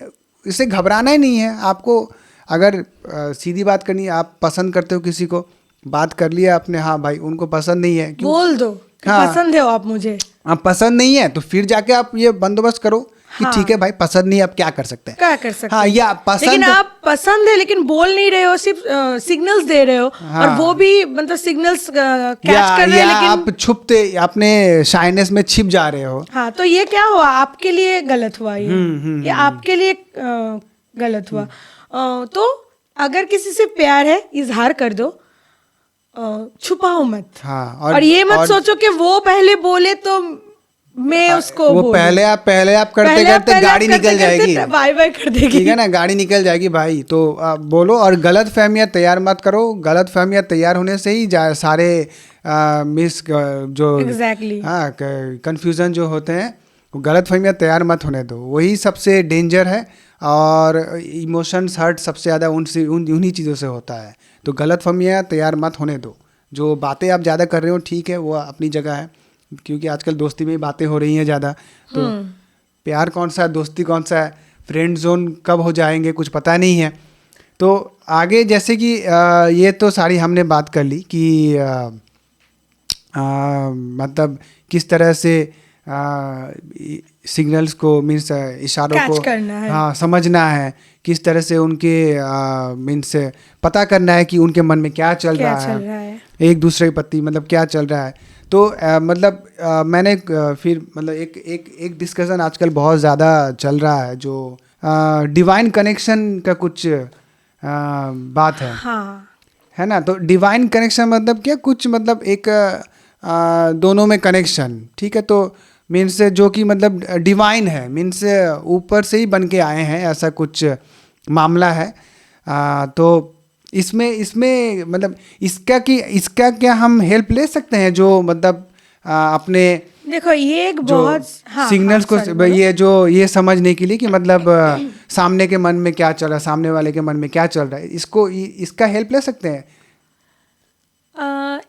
इससे घबराना ही नहीं है आपको। अगर सीधी बात करनी है, आप पसंद करते हो किसी को, बात कर लिया आपने, हाँ भाई उनको पसंद नहीं है, बोल दो कि पसंद है आप मुझे। आप पसंद नहीं है तो फिर जाके आप ये बंदोबस्त करो कि हाँ। ठीक है भाई, पसंद नहीं, अब क्या कर सकते हैं। क्या कर सकते हाँ, हैं? या लेकिन पसंद। आप पसंद है लेकिन बोल नहीं रहे हो, सिर्फ सिग्नल्स दे रहे हो, और वो भी मतलब सिग्नल्स कैच कर रहे हैं, या आप लेकिन छुपते अपने शाइनेस में छिप जा रहे हो। हाँ, तो ये क्या हुआ? आपके लिए गलत हुआ ये आपके लिए गलत हुआ। तो अगर किसी से प्यार है, इजहार कर दो, छुपाओ मत। हाँ, और ये मत सोचो कि वो पहले बोले तो मैं उसको वो बोलूं। पहले आप करते पहले आप करते गाड़ी निकल जाएगी। बाय बाय कर देगी। ठीक है ना, गाड़ी निकल जाएगी भाई। तो आप बोलो, और गलत फहमियाँ तैयार मत करो। गलत फहमियाँ तैयार होने से ही सारे मिस जो एग्जैक्टली। हाँ कन्फ्यूज़न जो होते हैं, वो गलत फहमियाँ तैयार मत होने दो, वही सबसे डेंजर है। और इमोशंस हर्ट सबसे ज़्यादा उन्हीं चीज़ों से होता है। तो गलत फहमियाँ तैयार मत होने दो। जो बातें आप ज़्यादा कर रहे हो ठीक है, वो अपनी जगह है, क्योंकि आजकल दोस्ती में ही बातें हो रही हैं ज़्यादा। तो प्यार कौन सा है, दोस्ती कौन सा है, फ्रेंड जोन कब हो जाएंगे कुछ पता नहीं है। तो आगे जैसे कि ये तो सारी हमने बात कर ली कि मतलब किस तरह से सिग्नल्स को मीन्स इशारों कैच को करना है। हाँ समझना है, किस तरह से उनके मीन्स पता करना है कि उनके मन में क्या चल क्या रहा चल है, रहा है। एक दूसरे के प्रति मतलब क्या चल रहा है। तो मतलब मैंने फिर मतलब एक डिस्कशन आजकल बहुत ज़्यादा चल रहा है, जो डिवाइन कनेक्शन का कुछ बात हाँ, है ना। तो डिवाइन कनेक्शन मतलब क्या, कुछ मतलब एक दोनों में कनेक्शन, ठीक है। तो मीन्स जो कि मतलब डिवाइन है, मीन्स ऊपर से ही बन के आए हैं, ऐसा कुछ मामला है। तो इसमें मतलब इसका क्या हम हेल्प ले सकते हैं, जो मतलब अपने देखो ये एक जो बहुत सिग्नल्स को sorry, बोलो। ये समझने के लिए कि मतलब सामने के मन में क्या चल रहा है, सामने वाले के मन में क्या चल रहा है, इसका हेल्प ले सकते हैं।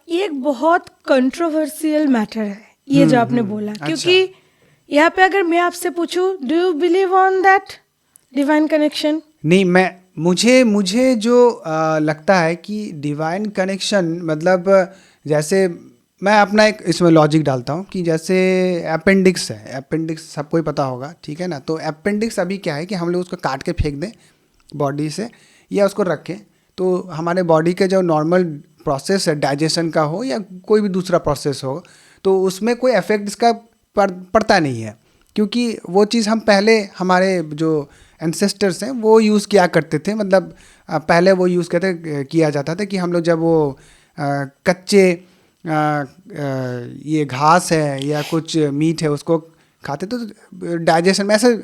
ये एक बहुत कंट्रोवर्शियल मैटर है, ये जो आपने बोला, क्योंकि यहाँ पे अगर मैं आपसे पूछूं, do you believe on that divine connection? नहीं, मुझे जो लगता है कि डिवाइन कनेक्शन मतलब जैसे मैं अपना एक इसमें लॉजिक डालता हूँ कि जैसे अपेंडिक्स है, अपेंडिक्स सबको ही पता होगा, ठीक है ना। तो अपेंडिक्स अभी क्या है कि हम लोग उसको काट के फेंक दें बॉडी से, या उसको रखें, तो हमारे बॉडी के जो नॉर्मल प्रोसेस है, डाइजेशन का हो या कोई भी दूसरा प्रोसेस हो, तो उसमें कोई इफेक्ट इसका पड़ता नहीं है, क्योंकि वो चीज़ हम पहले हमारे जो एंसेस्टर्स हैं वो यूज़ किया करते थे। मतलब पहले वो यूज़ किया जाता था कि हम लोग जब वो कच्चे ये घास है या कुछ मीट है उसको खाते, तो डाइजेशन में ऐसे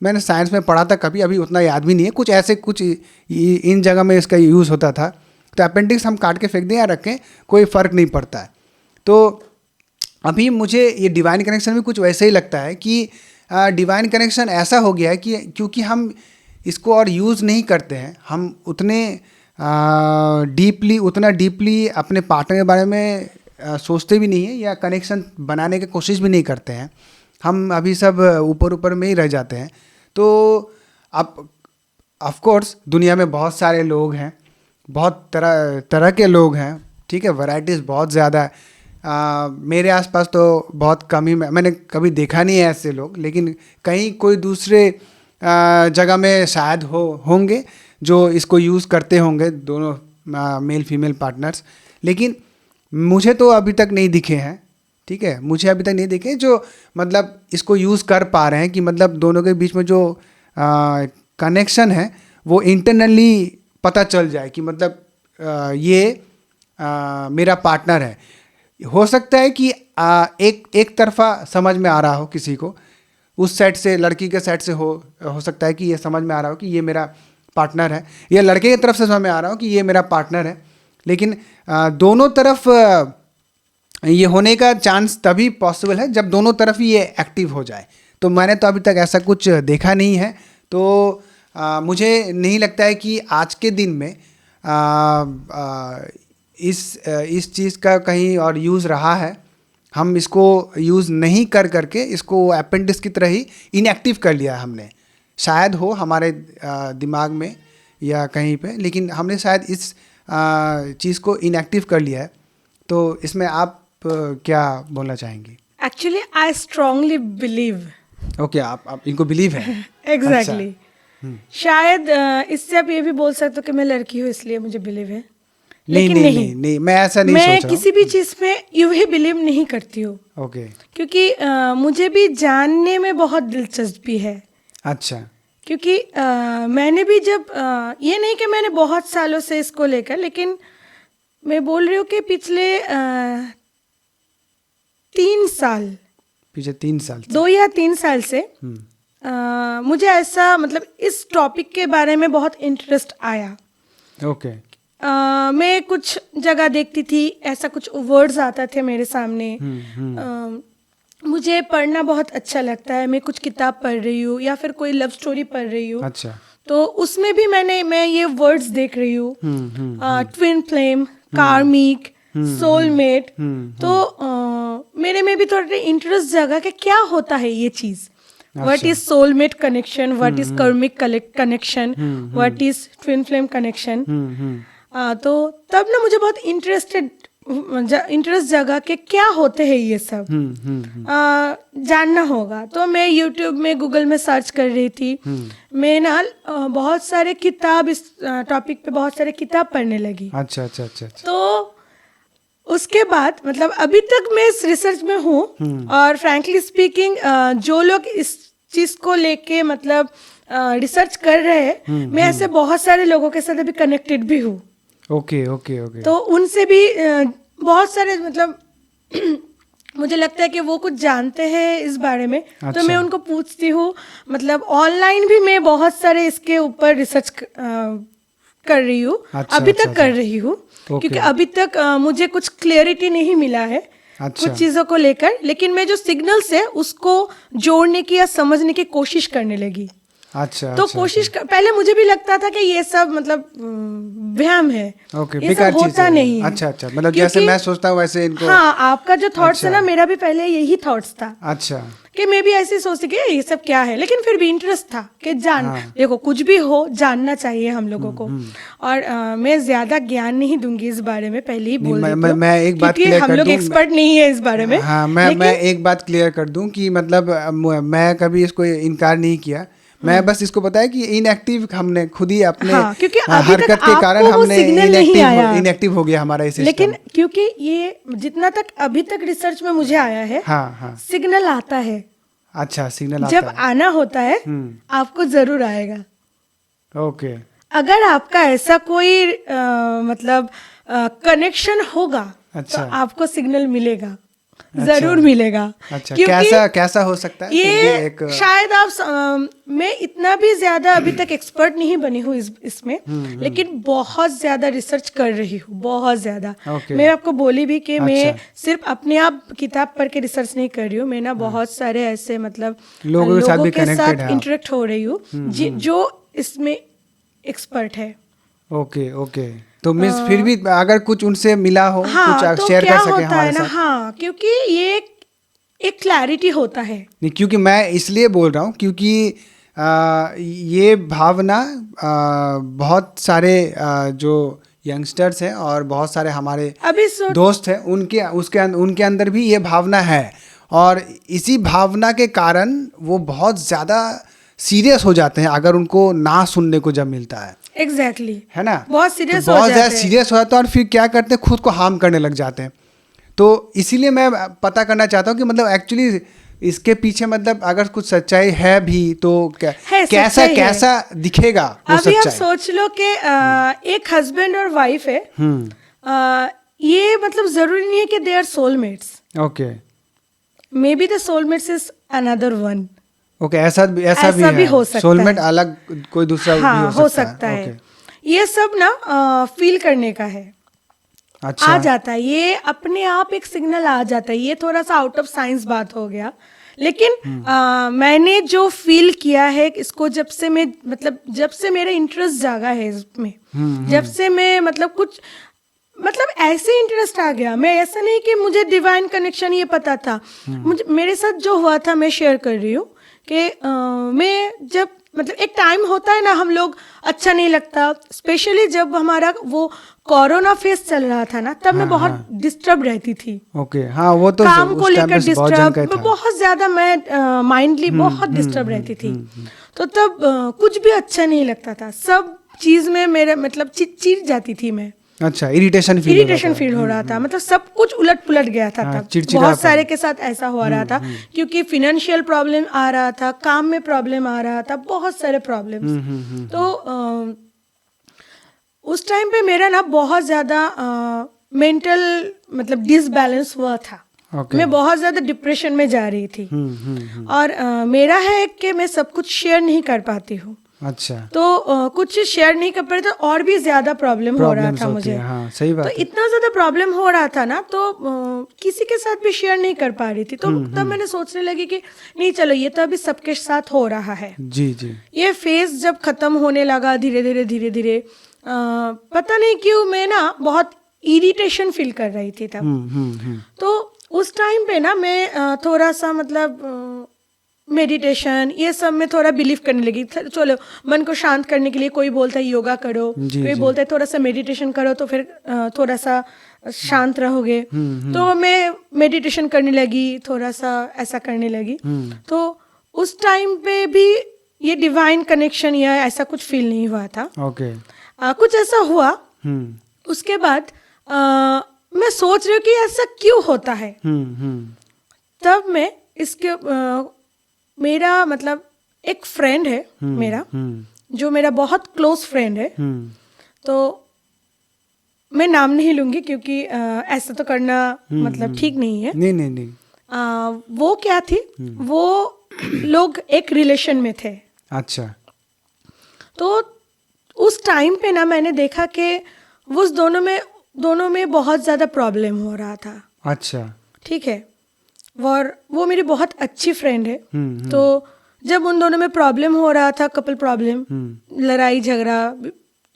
मैंने साइंस में पढ़ा था कभी, अभी उतना याद भी नहीं है, कुछ ऐसे कुछ इन जगह में इसका यूज़ होता था। तो अपेंडिक्स हम काट के फेंक दें या रखें, कोई फ़र्क नहीं पड़ता है। तो अभी मुझे ये डिवाइन कनेक्शन भी कुछ वैसे ही लगता है कि डिवाइन कनेक्शन ऐसा हो गया है कि क्योंकि हम इसको और यूज़ नहीं करते हैं, हम उतना डीपली अपने पार्टनर के बारे में सोचते भी नहीं है, या कनेक्शन बनाने की कोशिश भी नहीं करते हैं। हम अभी सब ऊपर ऊपर में ही रह जाते हैं। तो अब ऑफ कोर्स दुनिया में बहुत सारे लोग हैं, बहुत तरह तरह के लोग हैं, ठीक है, वैरायटीज़ बहुत ज़्यादा है। मेरे आसपास तो बहुत कम ही मैंने कभी देखा नहीं है ऐसे लोग, लेकिन कहीं कोई दूसरे जगह में शायद होंगे जो इसको यूज़ करते होंगे, दोनों मेल फीमेल पार्टनर्स। लेकिन मुझे तो अभी तक नहीं दिखे हैं, ठीक है, मुझे अभी तक नहीं दिखे जो मतलब इसको यूज़ कर पा रहे हैं कि मतलब दोनों के बीच में जो कनेक्शन है वो इंटरनली पता चल जाए कि मतलब ये मेरा पार्टनर है। हो सकता है कि एक तरफा समझ में आ रहा हो किसी को, उस साइड से, लड़की के साइड से हो सकता है कि ये समझ में आ रहा हो कि ये मेरा पार्टनर है, या लड़के की तरफ से समझ में आ रहा हो कि ये मेरा पार्टनर है। लेकिन दोनों तरफ ये होने का चांस तभी पॉसिबल है जब दोनों तरफ ही ये एक्टिव हो जाए। तो मैंने तो अभी तक ऐसा कुछ देखा नहीं है। तो मुझे नहीं लगता है कि आज के दिन में इस चीज़ का कहीं और यूज़ रहा है। हम इसको यूज़ नहीं करके इसको अपेंडिक्स की तरह ही इनएक्टिव कर लिया हमने। शायद हो हमारे दिमाग में या कहीं पे, लेकिन हमने शायद इस चीज़ को इनएक्टिव कर लिया है। तो इसमें आप क्या बोलना चाहेंगी? Actually I strongly believe. Okay, आप इनको बिलीव है। एग्जैक्टली। शायद इससे आप ये भी बोल सकते हो कि मैं लड़की हूँ इसलिए मुझे बिलीव है, लेकिन नहीं, मैं ऐसा नहीं मैं सोच रहा किसी भी चीज में यूं ही बिलीव नहीं करती हूँ। ओके, क्योंकि मुझे भी जानने में बहुत दिलचस्पी है। अच्छा, क्योंकि मैंने भी जब ये नहीं कि मैंने बहुत सालों से इसको लेकर, लेकिन मैं बोल रही हूँ कि पिछले 3 साल, पीछे 3 साल से। 2 या 3 साल से मुझे ऐसा मतलब इस टॉपिक के बारे में बहुत इंटरेस्ट आया। ओके, मैं कुछ जगह देखती थी, ऐसा कुछ वर्ड्स आता थे मेरे सामने। मुझे पढ़ना बहुत अच्छा लगता है, मैं कुछ किताब पढ़ रही हूँ या फिर कोई लव स्टोरी पढ़ रही हूँ, अच्छा, तो उसमें भी मैं ये वर्ड्स देख रही हूँ, ट्विन फ्लेम, कार्मिक, सोलमेट। तो मेरे में भी थोड़ा इंटरेस्ट जगा कि क्या होता है ये चीज़। What is soulmate connection, what is karmic connection, what is twin flame connection. तो तब ना मुझे बहुत इंटरेस्ट जगा कि क्या होते हैं ये सब, जानना होगा। तो मैं यूट्यूब में, गूगल में सर्च कर रही थी। मैं ना बहुत सारे किताब, इस टॉपिक पे बहुत सारे किताब पढ़ने लगी। अच्छा। तो उसके बाद मतलब अभी तक मैं इस रिसर्च में हूँ, और फ्रैंकली स्पीकिंग जो लोग इस चीज को लेके मतलब रिसर्च कर रहे हैं, मैं ऐसे बहुत सारे लोगों के साथ अभी कनेक्टेड भी हूँ। ओके। तो उनसे भी बहुत सारे मतलब मुझे लगता है कि वो कुछ जानते हैं इस बारे में। अच्छा। तो मैं उनको पूछती हूँ, मतलब ऑनलाइन भी मैं बहुत सारे इसके ऊपर रिसर्च कर रही हूँ। अच्छा, अभी अच्छा, तक कर रही हूँ, क्योंकि अभी तक मुझे कुछ क्लैरिटी नहीं मिला है कुछ चीज़ों को लेकर, लेकिन मैं जो सिग्नल्स है उसको जोड़ने की या समझने की कोशिश करने लगी। अच्छा, तो कोशिश पहले मुझे भी लगता था कि ये सब मतलब वहम है, ओके, ये बेकार सब होता चीज़ है। नहीं है। अच्छा, मतलब जैसे मैं सोचता हूँ वैसे इनको। हाँ, आपका जो थॉट्स अच्छा। है ना, मेरा भी पहले यही थॉट्स था। अच्छा, कि मैं भी ऐसे सोचती कि ये सब क्या है, लेकिन फिर भी इंटरेस्ट था कि देखो कुछ भी हो, जानना चाहिए हम लोगों को। और मैं ज्यादा ज्ञान नहीं दूंगी इस बारे में, पहले ही बोल देती हूँ, मैं एक बात क्योंकि क्लियर हम कर लोग दूं। एक्सपर्ट नहीं है इस बारे में। हाँ, मैं एक बात क्लियर कर दूं कि मतलब मैं कभी इसको इनकार नहीं किया। मैं बस इसको बताया कि इनएक्टिव हमने खुद ही अपने क्योंकि अभी हरकत तक के कारण आपको वो हमने सिग्नल नहीं आया। इनएक्टिव हो गया हमारा सिस्टम। लेकिन क्योंकि ये जितना तक अभी तक रिसर्च में मुझे आया है, हाँ, सिग्नल आता है। अच्छा, सिग्नल आता जब है। आना होता है आपको जरूर आएगा। ओके, अगर आपका ऐसा कोई मतलब कनेक्शन होगा, अच्छा, तो आपको सिग्नल मिलेगा, अच्छा, जरूर मिलेगा। अच्छा, क्योंकि कैसा हो सकता है? ये शायद आप मैं इतना भी ज्यादा अभी तक एक्सपर्ट नहीं बनी हूँ इसमें, लेकिन बहुत ज्यादा रिसर्च कर रही हूँ, बहुत ज्यादा। मैं आपको बोली भी कि मैं सिर्फ अपने आप किताब पढ़ के रिसर्च नहीं कर रही हूँ, मैं ना बहुत सारे ऐसे मतलब लोगों के साथ इंटरेक्ट हो रही हूँ जो इसमें एक्सपर्ट है। ओके, तो मिस फिर भी अगर कुछ उनसे मिला हो, हाँ, कुछ तो शेयर क्या कर सके होता हमारे है ना, साथ। हाँ, क्योंकि ये एक क्लैरिटी होता है। नहीं, क्योंकि मैं इसलिए बोल रहा हूँ क्योंकि ये भावना बहुत सारे जो यंगस्टर्स हैं और बहुत सारे हमारे दोस्त हैं, उनके अंदर भी ये भावना है, और इसी भावना के कारण वो बहुत ज़्यादा सीरियस हो जाते हैं अगर उनको ना सुनने को जब मिलता है। एग्जैक्टली, है ना, बहुत सीरियस बहुत ज़्यादा सीरियस हो जाते हैं और फिर क्या करते हैं, खुद को हार्म करने लग जाते हैं। तो इसीलिए मैं पता करना चाहता हूँ कि मतलब एक्चुअली इसके पीछे मतलब अगर कुछ सच्चाई है भी तो कैसा दिखेगा वो अभी सच्चाई। आप सोच लो कि एक हस्बैंड और वाइफ है, ये मतलब जरूरी नहीं है कि they are soulmates. Okay, may be the soulmates is another one. Okay, ऐसा भी हो सकता है, सोलमेट अलग कोई दूसरा भी हो सकता है। है। ये सब ना फील करने का है। अच्छा, आ जाता है, ये अपने आप एक सिग्नल आ जाता है। ये थोड़ा सा आउट ऑफ साइंस बात हो गया, लेकिन मैंने जो फील किया है इसको, जब से मेरा इंटरेस्ट जागा है इसमें, जब से मैं मतलब ऐसे इंटरेस्ट आ गया। मैं ऐसा नहीं कि मुझे डिवाइन कनेक्शन ये पता था, मुझे मेरे साथ जो हुआ था मैं शेयर कर रही हूँ कि मैं जब मतलब एक टाइम होता है ना, हम लोग अच्छा नहीं लगता, स्पेशली जब हमारा वो कोरोना फेज चल रहा था ना, तब मैं बहुत डिस्टर्ब रहती थी। ओके, हाँ वो तो काम को उस टाइम लेकर पे बहुत जन का ही डिस्टर्ब, था। बहुत ज्यादा मैं माइंडली बहुत डिस्टर्ब रहती थी। तो तब कुछ भी अच्छा नहीं लगता था, सब चीज में मेरे मतलब चिढ़ जाती थी मैं। अच्छा, इरिटेशन फील हो रहा था, मतलब सब कुछ उलट पुलट गया था हाँ, तब। चिड़चिड़ापन। बहुत सारे के साथ ऐसा हो रहा था, क्योंकि फिनेंशियल प्रॉब्लम आ रहा था, काम में प्रॉब्लम आ रहा था, बहुत सारे प्रॉब्लम्स। तो उस टाइम पे मेरा ना बहुत ज्यादा मेंटल मतलब डिसबैलेंस हुआ था। Okay. मैं बहुत ज्यादा डिप्रेशन में जा रही थी। और मेरा है कि मैं सब कुछ शेयर नहीं कर पाती हूँ। अच्छा, तो कुछ शेयर नहीं कर पाते तो और भी ज्यादा प्रॉब्लम हो रहा था मुझे। हाँ सही बात तो है। इतना ज्यादा प्रॉब्लम हो रहा था ना, तो किसी के साथ भी शेयर नहीं कर पा रही थी। तो तब मैंने सोचने लगी कि नहीं चलो, ये तो अभी सबके साथ हो रहा है। जी जी। ये फेज जब खत्म होने लगा धीरे धीरे पता नहीं क्यों मैं ना बहुत इरिटेशन फील कर रही थी तब। तो उस टाइम पे ना मैं थोड़ा सा मतलब मेडिटेशन ये सब में थोड़ा बिलीव करने लगी। चलो, मन को शांत करने के लिए कोई बोलता है योगा करो, कोई बोलता है थोड़ा सा मेडिटेशन करो तो फिर थोड़ा सा शांत रहोगे। तो मैं मेडिटेशन करने लगी, थोड़ा सा ऐसा करने लगी। तो उस टाइम पे भी ये डिवाइन कनेक्शन या ऐसा कुछ फील नहीं हुआ था। ओके। कुछ ऐसा हुआ। उसके बाद मैं सोच रही हूँ कि ऐसा क्यों होता है। तब मैं इसके मेरा मतलब एक फ्रेंड है मेरा, जो मेरा बहुत क्लोज फ्रेंड है। तो मैं नाम नहीं लूंगी क्योंकि ऐसा तो करना मतलब ठीक नहीं है। नहीं। वो क्या थी, वो लोग एक रिलेशन में थे। अच्छा। तो उस टाइम पे ना मैंने देखा कि उस दोनों में बहुत ज्यादा प्रॉब्लम हो रहा था। अच्छा, ठीक है। और वो मेरी बहुत अच्छी फ्रेंड है। तो जब उन दोनों में प्रॉब्लम हो रहा था, कपल प्रॉब्लम, लड़ाई झगड़ा,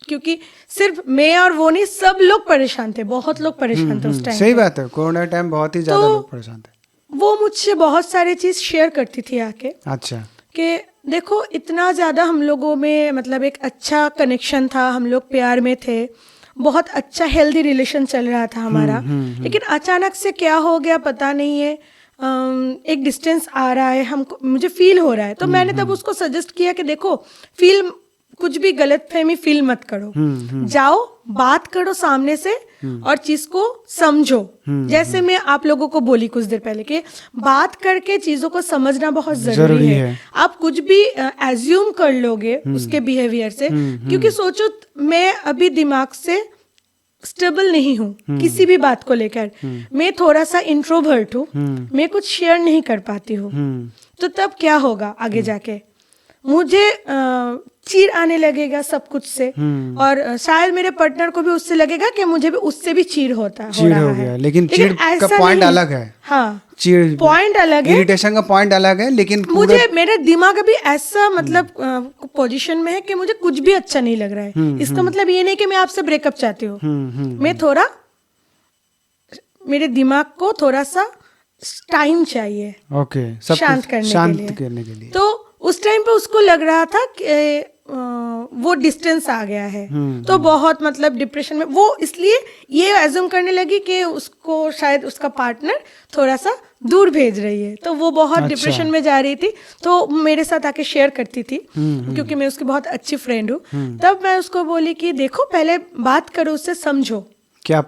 क्योंकि सिर्फ मैं और वो नहीं, सब लोग परेशान थे, बहुत लोग परेशान थे उस टाइम। सही बात है, कोरोना टाइम बहुत ही ज्यादा लोग परेशान थे। वो मुझसे बहुत सारी चीज शेयर करती थी आके। अच्छा। कि देखो, इतना ज्यादा हम लोगों में मतलब एक अच्छा कनेक्शन था, हम लोग प्यार में थे, बहुत अच्छा हेल्दी रिलेशन चल रहा था हमारा। लेकिन अचानक से क्या हो गया पता नहीं है, एक डिस्टेंस आ रहा है, हमको मुझे फील हो रहा है। तो मैंने तब उसको सजेस्ट किया कि देखो, फील कुछ भी गलतफहमी फील मत करो, जाओ बात करो सामने से और चीज को समझो। जैसे मैं आप लोगों को बोली कुछ देर पहले कि बात करके चीजों को समझना बहुत जरूरी है। आप कुछ भी एज्यूम कर लोगे उसके बिहेवियर से, क्योंकि सोचो मैं अभी दिमाग से स्टेबल नहीं हूँ किसी भी बात को लेकर, मैं थोड़ा सा इंट्रोवर्ट हूँ, मैं कुछ शेयर नहीं कर पाती हूँ। तो तब क्या होगा आगे जाके, मुझे चिढ़ आने लगेगा सब कुछ से, और शायद मेरे पार्टनर को भी उससे लगेगा कि मुझे भी उससे भी चिढ़ हो रहा है। लेकिन चिढ़ का पॉइंट अलग है। हाँ, चिढ़ पॉइंट अलग है, इरिटेशन का पॉइंट अलग है। लेकिन मुझे मेरा दिमाग अभी ऐसा मतलब पोजीशन में है कि मुझे कुछ भी अच्छा नहीं लग रहा है। इसका मतलब ये नहीं कि मैं आपसे ब्रेकअप चाहती हूँ, मैं थोड़ा, मेरे दिमाग को थोड़ा सा टाइम चाहिए, ओके, शांत करने के लिए। तो उस टाइम पे उसको लग रहा था कि वो डिस्टेंस आ गया है। तो बहुत मतलब डिप्रेशन में वो, इसलिए ये एज्यूम करने लगी कि उसको शायद उसका पार्टनर थोड़ा सा दूर भेज रही है। तो वो बहुत डिप्रेशन में जा रही थी, तो मेरे साथ आके शेयर करती थी, क्योंकि मैं उसकी बहुत अच्छी फ्रेंड हूँ। तब मैं उसको बोली कि देखो, पहले बात करो, उससे समझो क्या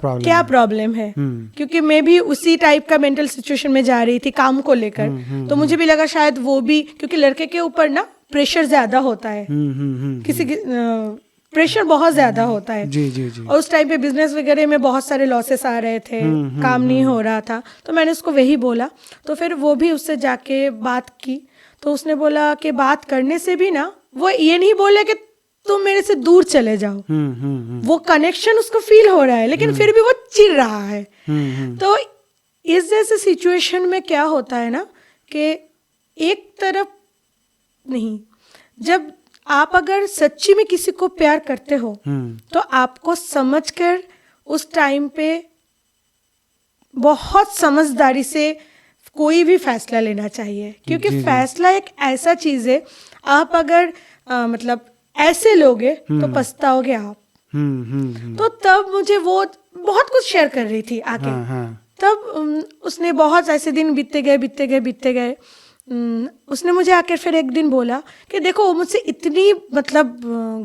प्रॉब्लम है। क्योंकि मैं भी उसी टाइप का मेंटल सिचुएशन में जा रही थी काम को लेकर। तो मुझे भी लगा शायद वो भी, क्योंकि लड़के के ऊपर ना प्रेशर ज्यादा होता है, किसी की प्रेशर बहुत ज्यादा होता है। जी। और उस टाइम पे बिजनेस वगैरह में बहुत सारे लॉसेस आ रहे थे, काम नहीं हो रहा था। तो मैंने उसको वही बोला। तो फिर वो भी उससे जाके बात की, तो उसने बोला कि बात करने से भी ना, वो ये नहीं बोले कि तुम मेरे से दूर चले जाओ, वो कनेक्शन उसको फील हो रहा है, लेकिन फिर भी वो चिढ़ रहा है। तो इस जैसे सिचुएशन में क्या होता है ना कि एक तरफ नहीं, जब आप अगर सच्ची में किसी को प्यार करते हो तो आपको समझकर उस टाइम पे बहुत समझदारी से कोई भी फैसला लेना चाहिए। क्योंकि फैसला एक ऐसा चीज है, आप अगर मतलब ऐसे लोगे तो पछताओगे आप। तो तब मुझे वो बहुत कुछ शेयर कर रही थी आके। हाँ। तब उसने बहुत ऐसे दिन बीतते गए। उसने मुझे आकर फिर एक दिन बोला कि देखो वो मुझसे इतनी मतलब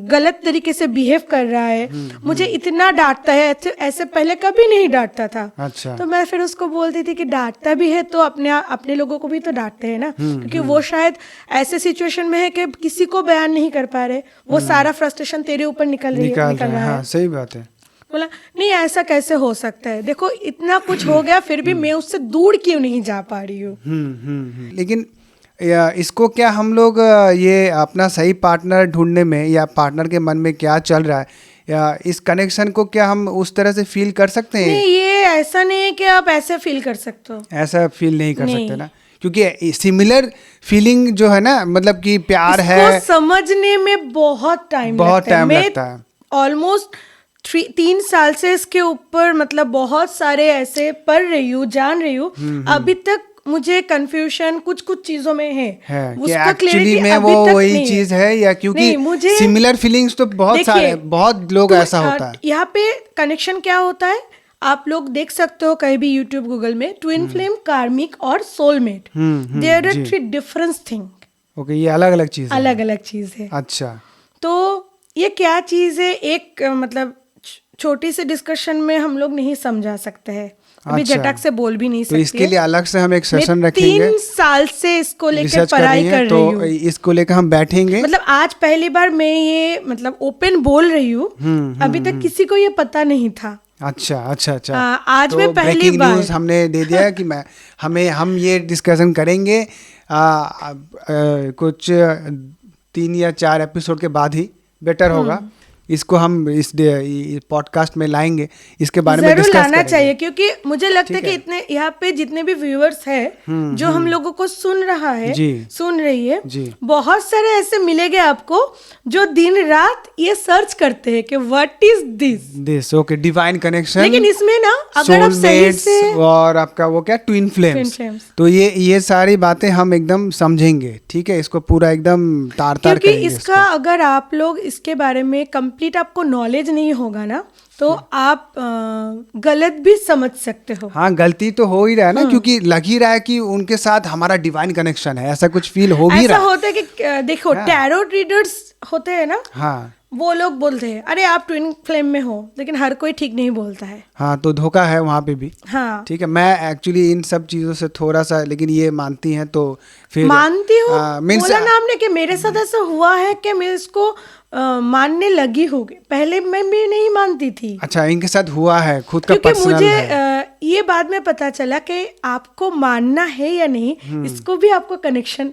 गलत तरीके से बिहेव कर रहा है, मुझे इतना डांटता है, ऐसे पहले कभी नहीं डांटता था। अच्छा। तो मैं फिर उसको बोलती थी कि डांटता भी है तो अपने लोगों को भी तो डांटते हैं ना, क्योंकि वो शायद ऐसे सिचुएशन में है कि किसी को बयान नहीं कर पा रहे, वो सारा फ्रस्ट्रेशन तेरे ऊपर निकल रहा है। हाँ, सही बात है। बोला नहीं ऐसा कैसे हो सकता है, देखो इतना कुछ हो गया फिर भी मैं उससे दूर क्यों नहीं जा पा रही हूँ। लेकिन इसको क्या हम लोग ये अपना सही पार्टनर ढूंढने में या पार्टनर के मन में क्या चल रहा है, या इस कनेक्शन को क्या हम उस तरह से फील कर सकते हैं? नहीं, ये ऐसा नहीं है कि आप ऐसे फील कर सकते हो, ऐसा फील नहीं कर सकते ना, क्योंकि सिमिलर फीलिंग जो है ना, मतलब कि प्यार है, समझने में बहुत टाइम लगता है। ऑलमोस्ट 3 साल से इसके ऊपर मतलब बहुत सारे ऐसे पढ़ रही हूँ, जान रही हूँ, अभी तक मुझे कंफ्यूजन कुछ चीजों में है कि एक्चुअली में वो वही चीज है, या क्योंकि मुझे सिमिलर फीलिंग्स तो बहुत सारे, बहुत लोग ऐसा होता है। यहाँ पे कनेक्शन क्या होता है, आप लोग देख सकते हो कहीं भी यूट्यूब गूगल में, ट्विन फ्लेम, कार्मिक और soulmate, there are 3 different thing. Okay, ये अलग अलग चीज है। अच्छा, तो ये क्या चीज है, एक मतलब छोटी सी डिस्कशन में हम लोग नहीं समझा सकते हैं, अभी झटक से बोल भी नहीं सकते। तो इसके लिए अलग से हम एक सेशन रखेंगे। 3 साल से इसको लेकर पढ़ाई कर रही हूँ, तो इसको लेकर हम बैठेंगे। मतलब आज पहली बार मैं ये मतलब ओपन बोल रही हूँ, अभी तक किसी को ये पता नहीं था। अच्छा। आज तो मैं पहली बार न्यूज़ हमने दे दिया कि हम ये डिस्कशन करेंगे कुछ 3 या 4 एपिसोड के बाद ही बेटर होगा। इसको हम इस पॉडकास्ट में लाएंगे, इसके बारे में डिस्कस लाना चाहिए, क्योंकि मुझे लगता है कि इतने यहाँ पे जितने भी व्यूअर्स हैं जो हम लोगों को सुन रही है, बहुत सारे ऐसे मिलेंगे आपको जो दिन रात ये सर्च करते हैं कि what is this. Okay, divine connection. लेकिन इसमें ना अगर आप सही से और आपका वो क्या ट्विन फ्लेम्स, तो ये सारी बातें हम एकदम समझेंगे, ठीक है, इसको पूरा एकदम तार क्योंकि इसका अगर आप लोग इसके बारे में कंप्लीट आपको नॉलेज नहीं होगा ना, तो आप गलत भी समझ सकते हो। हाँ, गलती तो हो ही रहा है ना, क्योंकि लग ही रहा है कि उनके साथ हमारा डिवाइन कनेक्शन है, ऐसा कुछ फील हो भी रहा है। ऐसा होता है कि देखो टैरो रीडर्स होते हैं ना, हाँ, वो लोग बोलते हैं अरे आप ट्विन फ्लेम में हो, लेकिन हर कोई ठीक नहीं बोलता है। हाँ, तो धोखा है वहाँ पे भी। हाँ, ठीक है, मैं एक्चुअली इन सब चीज़ों से थोड़ा सा, लेकिन ये मानती हैं तो फिर मानती हूँ, बोला ना आपने कि मेरे साथ ऐसा हुआ है कि मैं इसको मानने लगी हूँ। पहले मैं भी नहीं मानती थी। अच्छा, इनके साथ हुआ है, खुद का पर्सनल है। मुझे ये बाद में पता चला कि आपको मानना है या नहीं, इसको भी आपको कनेक्शन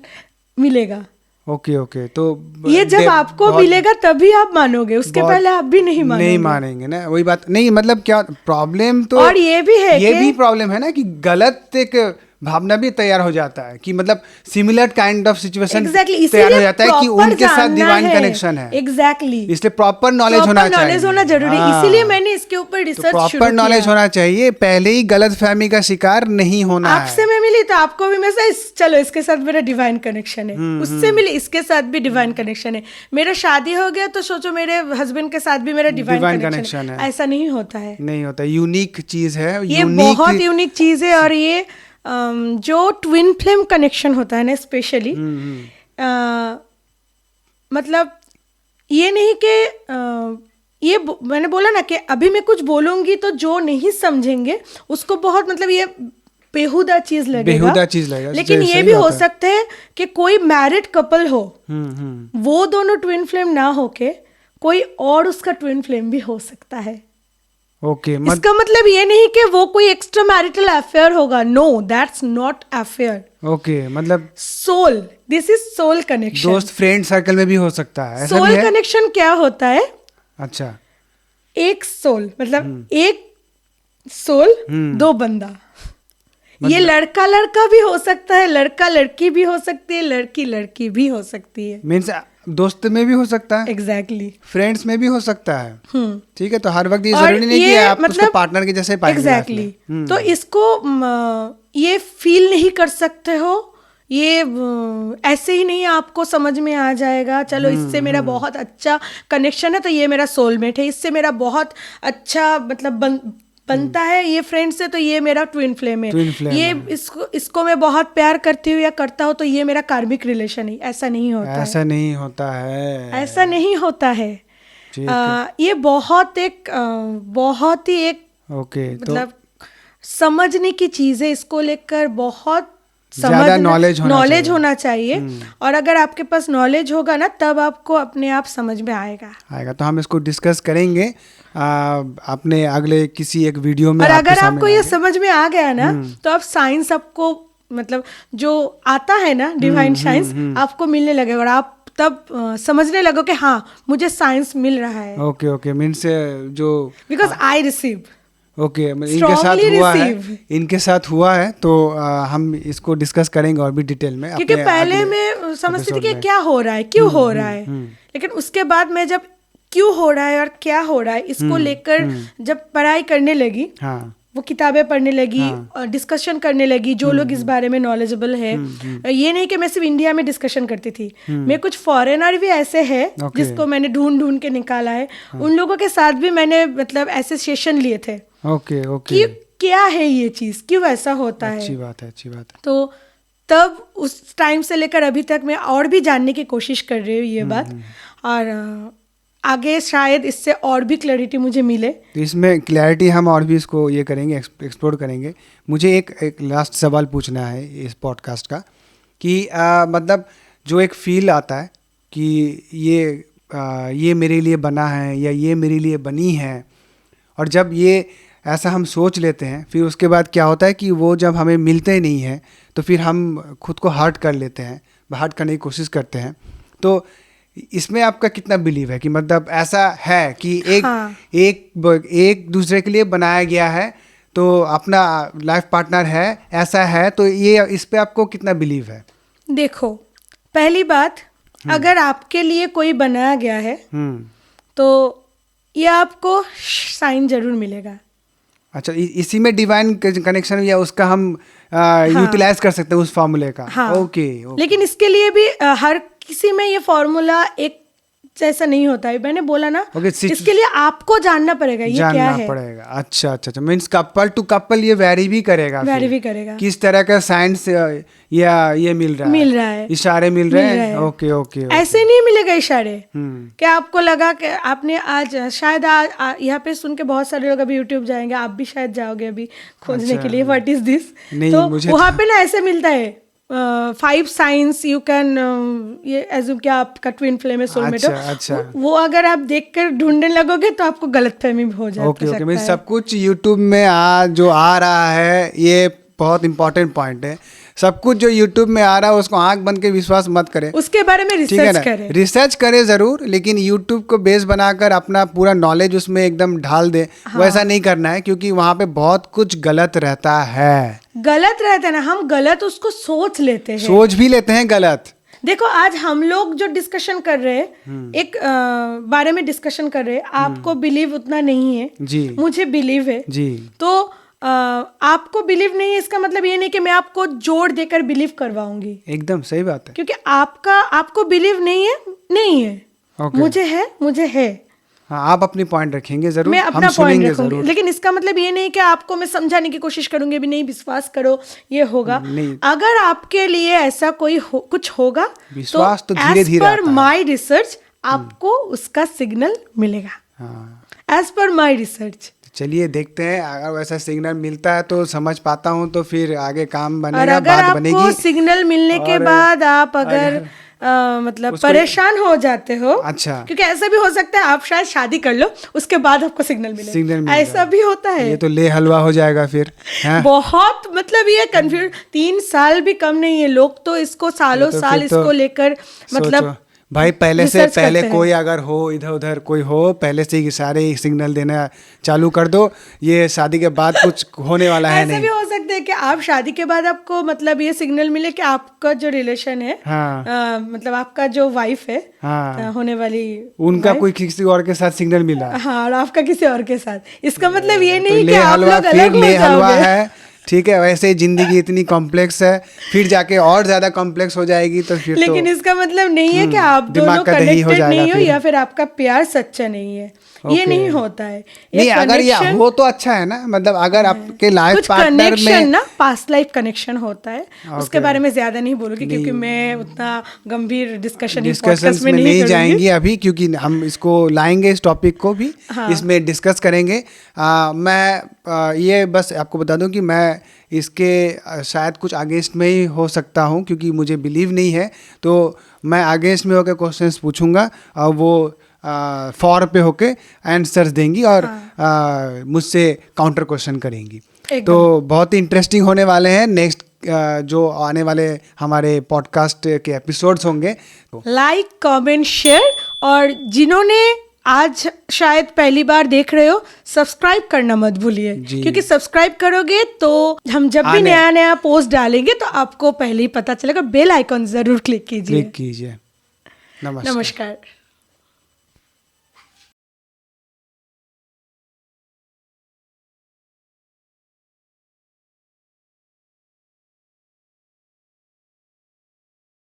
मिलेगा। ओके, तो ये जब आपको मिलेगा तभी आप मानोगे, उसके पहले आप भी नहीं मानेंगे ना, वही बात नहीं। मतलब क्या प्रॉब्लम तो, और ये भी है, ये भी प्रॉब्लम है ना कि गलत एक भावना भी तैयार हो जाता है कि मतलब सिमिलर काइंड ऑफ सिचुएशन तैयार हो जाता है कि उनके साथ डिवाइन कनेक्शन है। इसलिए प्रॉपर नॉलेज होना जरूरी। इसीलिए मैंने इसके ऊपर रिसर्च शुरू किया। प्रॉपर नॉलेज होना चाहिए, पहले ही गलतफहमी का शिकार नहीं होना है। आपसे मैं मिली तो आपको भी मैं चलो इसके साथ मेरा डिवाइन कनेक्शन है, उससे मिली इसके साथ भी डिवाइन कनेक्शन है, मेरा शादी हो गया तो सोचो मेरे हस्बैंड के साथ भी मेरा डिवाइन कनेक्शन है। ऐसा नहीं होता है, नहीं होता, यूनिक चीज है, ये बहुत यूनिक चीज है। और ये जो ट्विन फ्लेम कनेक्शन होता है ना, स्पेशली मतलब ये नहीं कि ये मैंने बोला ना कि अभी मैं कुछ बोलूंगी तो जो नहीं समझेंगे उसको बहुत मतलब ये बेहुदा चीज लगेगा। लेकिन ये भी हो सकता है कि कोई मैरिड कपल हो, वो दोनों ट्विन फ्लेम ना होके कोई और उसका ट्विन फ्लेम भी हो सकता है। ओके, इसका मतलब ये नहीं कि वो कोई एक्स्ट्रा मैरिटल अफेयर होगा, no, that's not affair. Okay, मतलब soul, this is soul connection. दोस्त फ्रेंड सर्कल में भी हो सकता है, ऐसा सोल कनेक्शन क्या होता है? अच्छा, एक सोल मतलब एक सोल, 2 बंदा। ये लड़का लड़का भी हो सकता है, लड़का लड़की भी हो सकती है, लड़की लड़की भी हो सकती है। मीन्स दोस्त में भी हो सकता है, एग्जैक्टली फ्रेंड्स में भी हो सकता है। ठीक है, तो हर वक्त ये जरूरी नहीं कि आप उसको पार्टनर के जैसे पाएंगे। एग्जैक्टली। तो इसको ये फील नहीं कर सकते हो ये ऐसे ही नहीं आपको समझ में आ जाएगा, चलो इससे मेरा बहुत अच्छा कनेक्शन है तो ये मेरा सोलमेट है, इससे मेरा बहुत अच्छा मतलब बनता है ये फ्रेंड से तो ये मेरा ट्विन फ्लेम है, ये इसको मैं बहुत प्यार करती हूँ या करता हूँ तो ये मेरा कार्मिक रिलेशन है। ऐसा नहीं होता है, ऐसा नहीं होता है, ऐसा नहीं होता है। ये बहुत ही एक ओके, मतलब समझने की चीज है, इसको लेकर बहुत ज्यादा नॉलेज होना चाहिए। और अगर आपके पास नॉलेज होगा ना तब आपको अपने आप समझ में आएगा। तो हम इसको डिस्कस करेंगे अपने अगले किसी एक वीडियो में। और अगर आपको ये समझ में आ गया ना तो आप साइंस आपको मतलब जो आता है ना डिवाइन साइंस आपको मिलने लगेगा और आप तब समझने लगो कि हाँ मुझे साइंस मिल रहा है। ओके मीन्स जो बिकॉज आई रिसीव ओके इनके साथ हुआ है तो हम इसको डिस्कस करेंगे और भी डिटेल में। क्योंकि पहले मैं समझती थी कि क्या हो रहा है, क्यों हो रहा है, लेकिन उसके बाद मैं जब क्यों हो रहा है और क्या हो रहा है इसको लेकर जब पढ़ाई करने लगी, वो किताबें पढ़ने लगी और डिस्कशन करने लगी, जो लोग इस बारे में नॉलेजेबल है। ये नहीं कि मैं सिर्फ इंडिया में डिस्कशन करती थी, मैं कुछ फॉरेनर भी ऐसे हैं जिसको मैंने ढूंढ के निकाला है, उन लोगों के साथ भी मैंने मतलब ऐसे सेशन लिए थे। कि क्या है ये चीज, क्यों ऐसा होता है। अच्छी बात है। तो तब उस टाइम से लेकर अभी तक मैं और भी जानने की कोशिश कर रही हूँ ये बात, और आगे शायद इससे और भी क्लैरिटी मुझे मिले। तो इसमें क्लैरिटी हम और भी इसको ये करेंगे, एक्सप्लोर करेंगे। मुझे एक लास्ट सवाल पूछना है इस पॉडकास्ट का कि मतलब जो एक फील आता है कि ये मेरे लिए बना है या ये मेरे लिए बनी है, और जब ये ऐसा हम सोच लेते हैं फिर उसके बाद क्या होता है कि वो जब हमें मिलते नहीं हैं तो फिर हम खुद को हर्ट कर लेते हैं, हर्ट करने की कोशिश करते हैं। तो इसमें आपका कितना बिलीव है कि मतलब ऐसा है कि एक दूसरे के लिए बनाया गया है तो अपना लाइफ पार्टनर है, ऐसा है, तो ये इस पे आपको कितना बिलीव है? देखो, पहली बात, अगर आपके लिए कोई बनाया गया है तो ये आपको साइन जरूर मिलेगा। अच्छा, इसी में डिवाइन कनेक्शन या उसका हम यूटिलाइज कर सकते हैं उस फॉर्मूले का। ओके। लेकिन इसके लिए भी हर किसी में ये फॉर्मूला एक जैसा नहीं होता है, मैंने बोला ना। इसके लिए आपको जानना पड़ेगा ये क्या है। पड़ेगा। अच्छा मींस कपल टू कपल ये वेरी भी करेगा किस तरह का साइंस या ये मिल रहा है, इशारे मिल रहे हैं। ओके। ऐसे नहीं मिलेगा इशारे कि आपको लगा कि आपने आज शायद यहाँ पे सुन के बहुत सारे लोग अभी यूट्यूब जाएंगे, आप भी शायद जाओगे अभी खोजने के लिए व्हाट इज दिस। तो वहाँ पे ना ऐसे मिलता है 5 साइंस यू कैन ये एज्यूम कि आपका ट्विन फ्लेम है, सोलमेट हो। अच्छा। वो अगर आप देखकर ढूंढने लगोगे तो आपको गलतफहमी हो जाती है। ओके, सब कुछ यूट्यूब में जो आ रहा है ये बहुत इंपॉर्टेंट पॉइंट है। सब कुछ जो यूट्यूब में आ रहा है उसको आंख बंद के विश्वास मत करें, उसके बारे में रिसर्च करें जरूर, लेकिन यूट्यूब को बेस बनाकर अपना पूरा नॉलेज उसमें एकदम ढाल दे। वैसा नहीं करना है क्योंकि वहाँ पे बहुत कुछ गलत रहता है ना, हम गलत उसको सोच भी लेते हैं गलत। देखो, आज हम लोग जो डिस्कशन कर रहे हैं एक बारे में डिस्कशन कर रहे हैं, आपको बिलीव उतना नहीं है जी, मुझे बिलीव है जी। तो आपको बिलीव नहीं है इसका मतलब ये नहीं कि मैं आपको जोड़ देकर बिलीव करवाऊंगी। एकदम सही बात है, क्योंकि आपको बिलीव नहीं है मुझे है। हाँ, आप अपनी पॉइंट रखेंगे जरूर, मैं अपना पॉइंट रखूंगी, लेकिन इसका मतलब ये नहीं कि आपको मैं समझाने की कोशिश करूंगी भी नहीं, विश्वास करो ये होगा। अगर आपके लिए ऐसा कोई कुछ होगा, विश्वास तो धीरे-धीरे आता है। एज पर माई रिसर्च आपको उसका सिग्नल मिलेगा। एज पर माई रिसर्च चलिए देखते हैं, अगर वैसा सिग्नल मिलता है तो समझ पाता हूँ तो फिर आगे काम बनेगा, और अगर आपको सिग्नल मिलने के बाद आप अगर मतलब परेशान हो जाते हो, अच्छा, क्योंकि ऐसा भी हो सकता है आप शायद शादी कर लो उसके बाद आपको सिग्नल मिले, ऐसा भी होता है। ये तो ले हलवा हो जाएगा फिर। बहुत मतलब ये कंफ्यूज, 3 साल भी कम नहीं है, लोग तो इसको सालों साल इसको लेकर मतलब भाई पहले कोई अगर हो इधर उधर कोई हो, पहले से ही सारे सिग्नल देना चालू कर दो, ये शादी के बाद कुछ होने वाला है नहीं। ऐसा भी हो सकता है कि आप शादी के बाद आपको मतलब ये सिग्नल मिले कि आपका जो रिलेशन है, मतलब आपका जो वाइफ है होने वाली, उनका कोई किसी और के साथ सिग्नल मिला, और आपका किसी और के साथ। इसका मतलब ये नहीं कि आप लोग अलग हो जाओगे। ठीक है, वैसे ही जिंदगी इतनी कॉम्प्लेक्स है, फिर जाके और ज्यादा कॉम्प्लेक्स हो जाएगी तो फिर लेकिन इसका मतलब नहीं है कि आप दिमाग दोनों का दही हो कनेक्टेड जाएगा नहीं हो फिर। या फिर आपका प्यार सच्चा नहीं है, ये Okay. नहीं होता है। नहीं, अगर ये connection- हो तो अच्छा है ना, मतलब अगर आपके लाइफ कुछ पार्टनर कनेक्शन में ना पास्ट लाइफ कनेक्शन होता है, उसके Okay. बारे में ज्यादा नहीं बोलूंगी क्योंकि मैं उतना गंभीर डिस्कशन डिस्कशंस में नहीं जाएंगी अभी, क्योंकि हम इसको लाएंगे इस टॉपिक को भी, हाँ। इसमें डिस्कस करेंगे। मैं ये बस आपको बता दूं कि मैं इसके शायद कुछ अगेंस्ट में ही हो सकता हूं, क्योंकि मुझे बिलीव नहीं है, तो मैं अगेंस्ट में होकर क्वेश्चंस पूछूंगा और वो फॉर पे होके आंसर्स देंगी और मुझसे काउंटर क्वेश्चन करेंगी। एकदम। तो बहुत ही इंटरेस्टिंग होने वाले हैं नेक्स्ट जो आने वाले हमारे पॉडकास्ट के एपिसोड्स होंगे। लाइक कमेंट शेयर, और जिन्होंने आज शायद पहली बार देख रहे हो, सब्सक्राइब करना मत भूलिए, जी। क्योंकि सब्सक्राइब करोगे तो हम जब भी नया नया पोस्ट डालेंगे तो आपको पहले ही पता चलेगा। बेल आइकॉन जरूर क्लिक कीजिए। क्लिक कीजिए। नमस्कार। नमस्कार।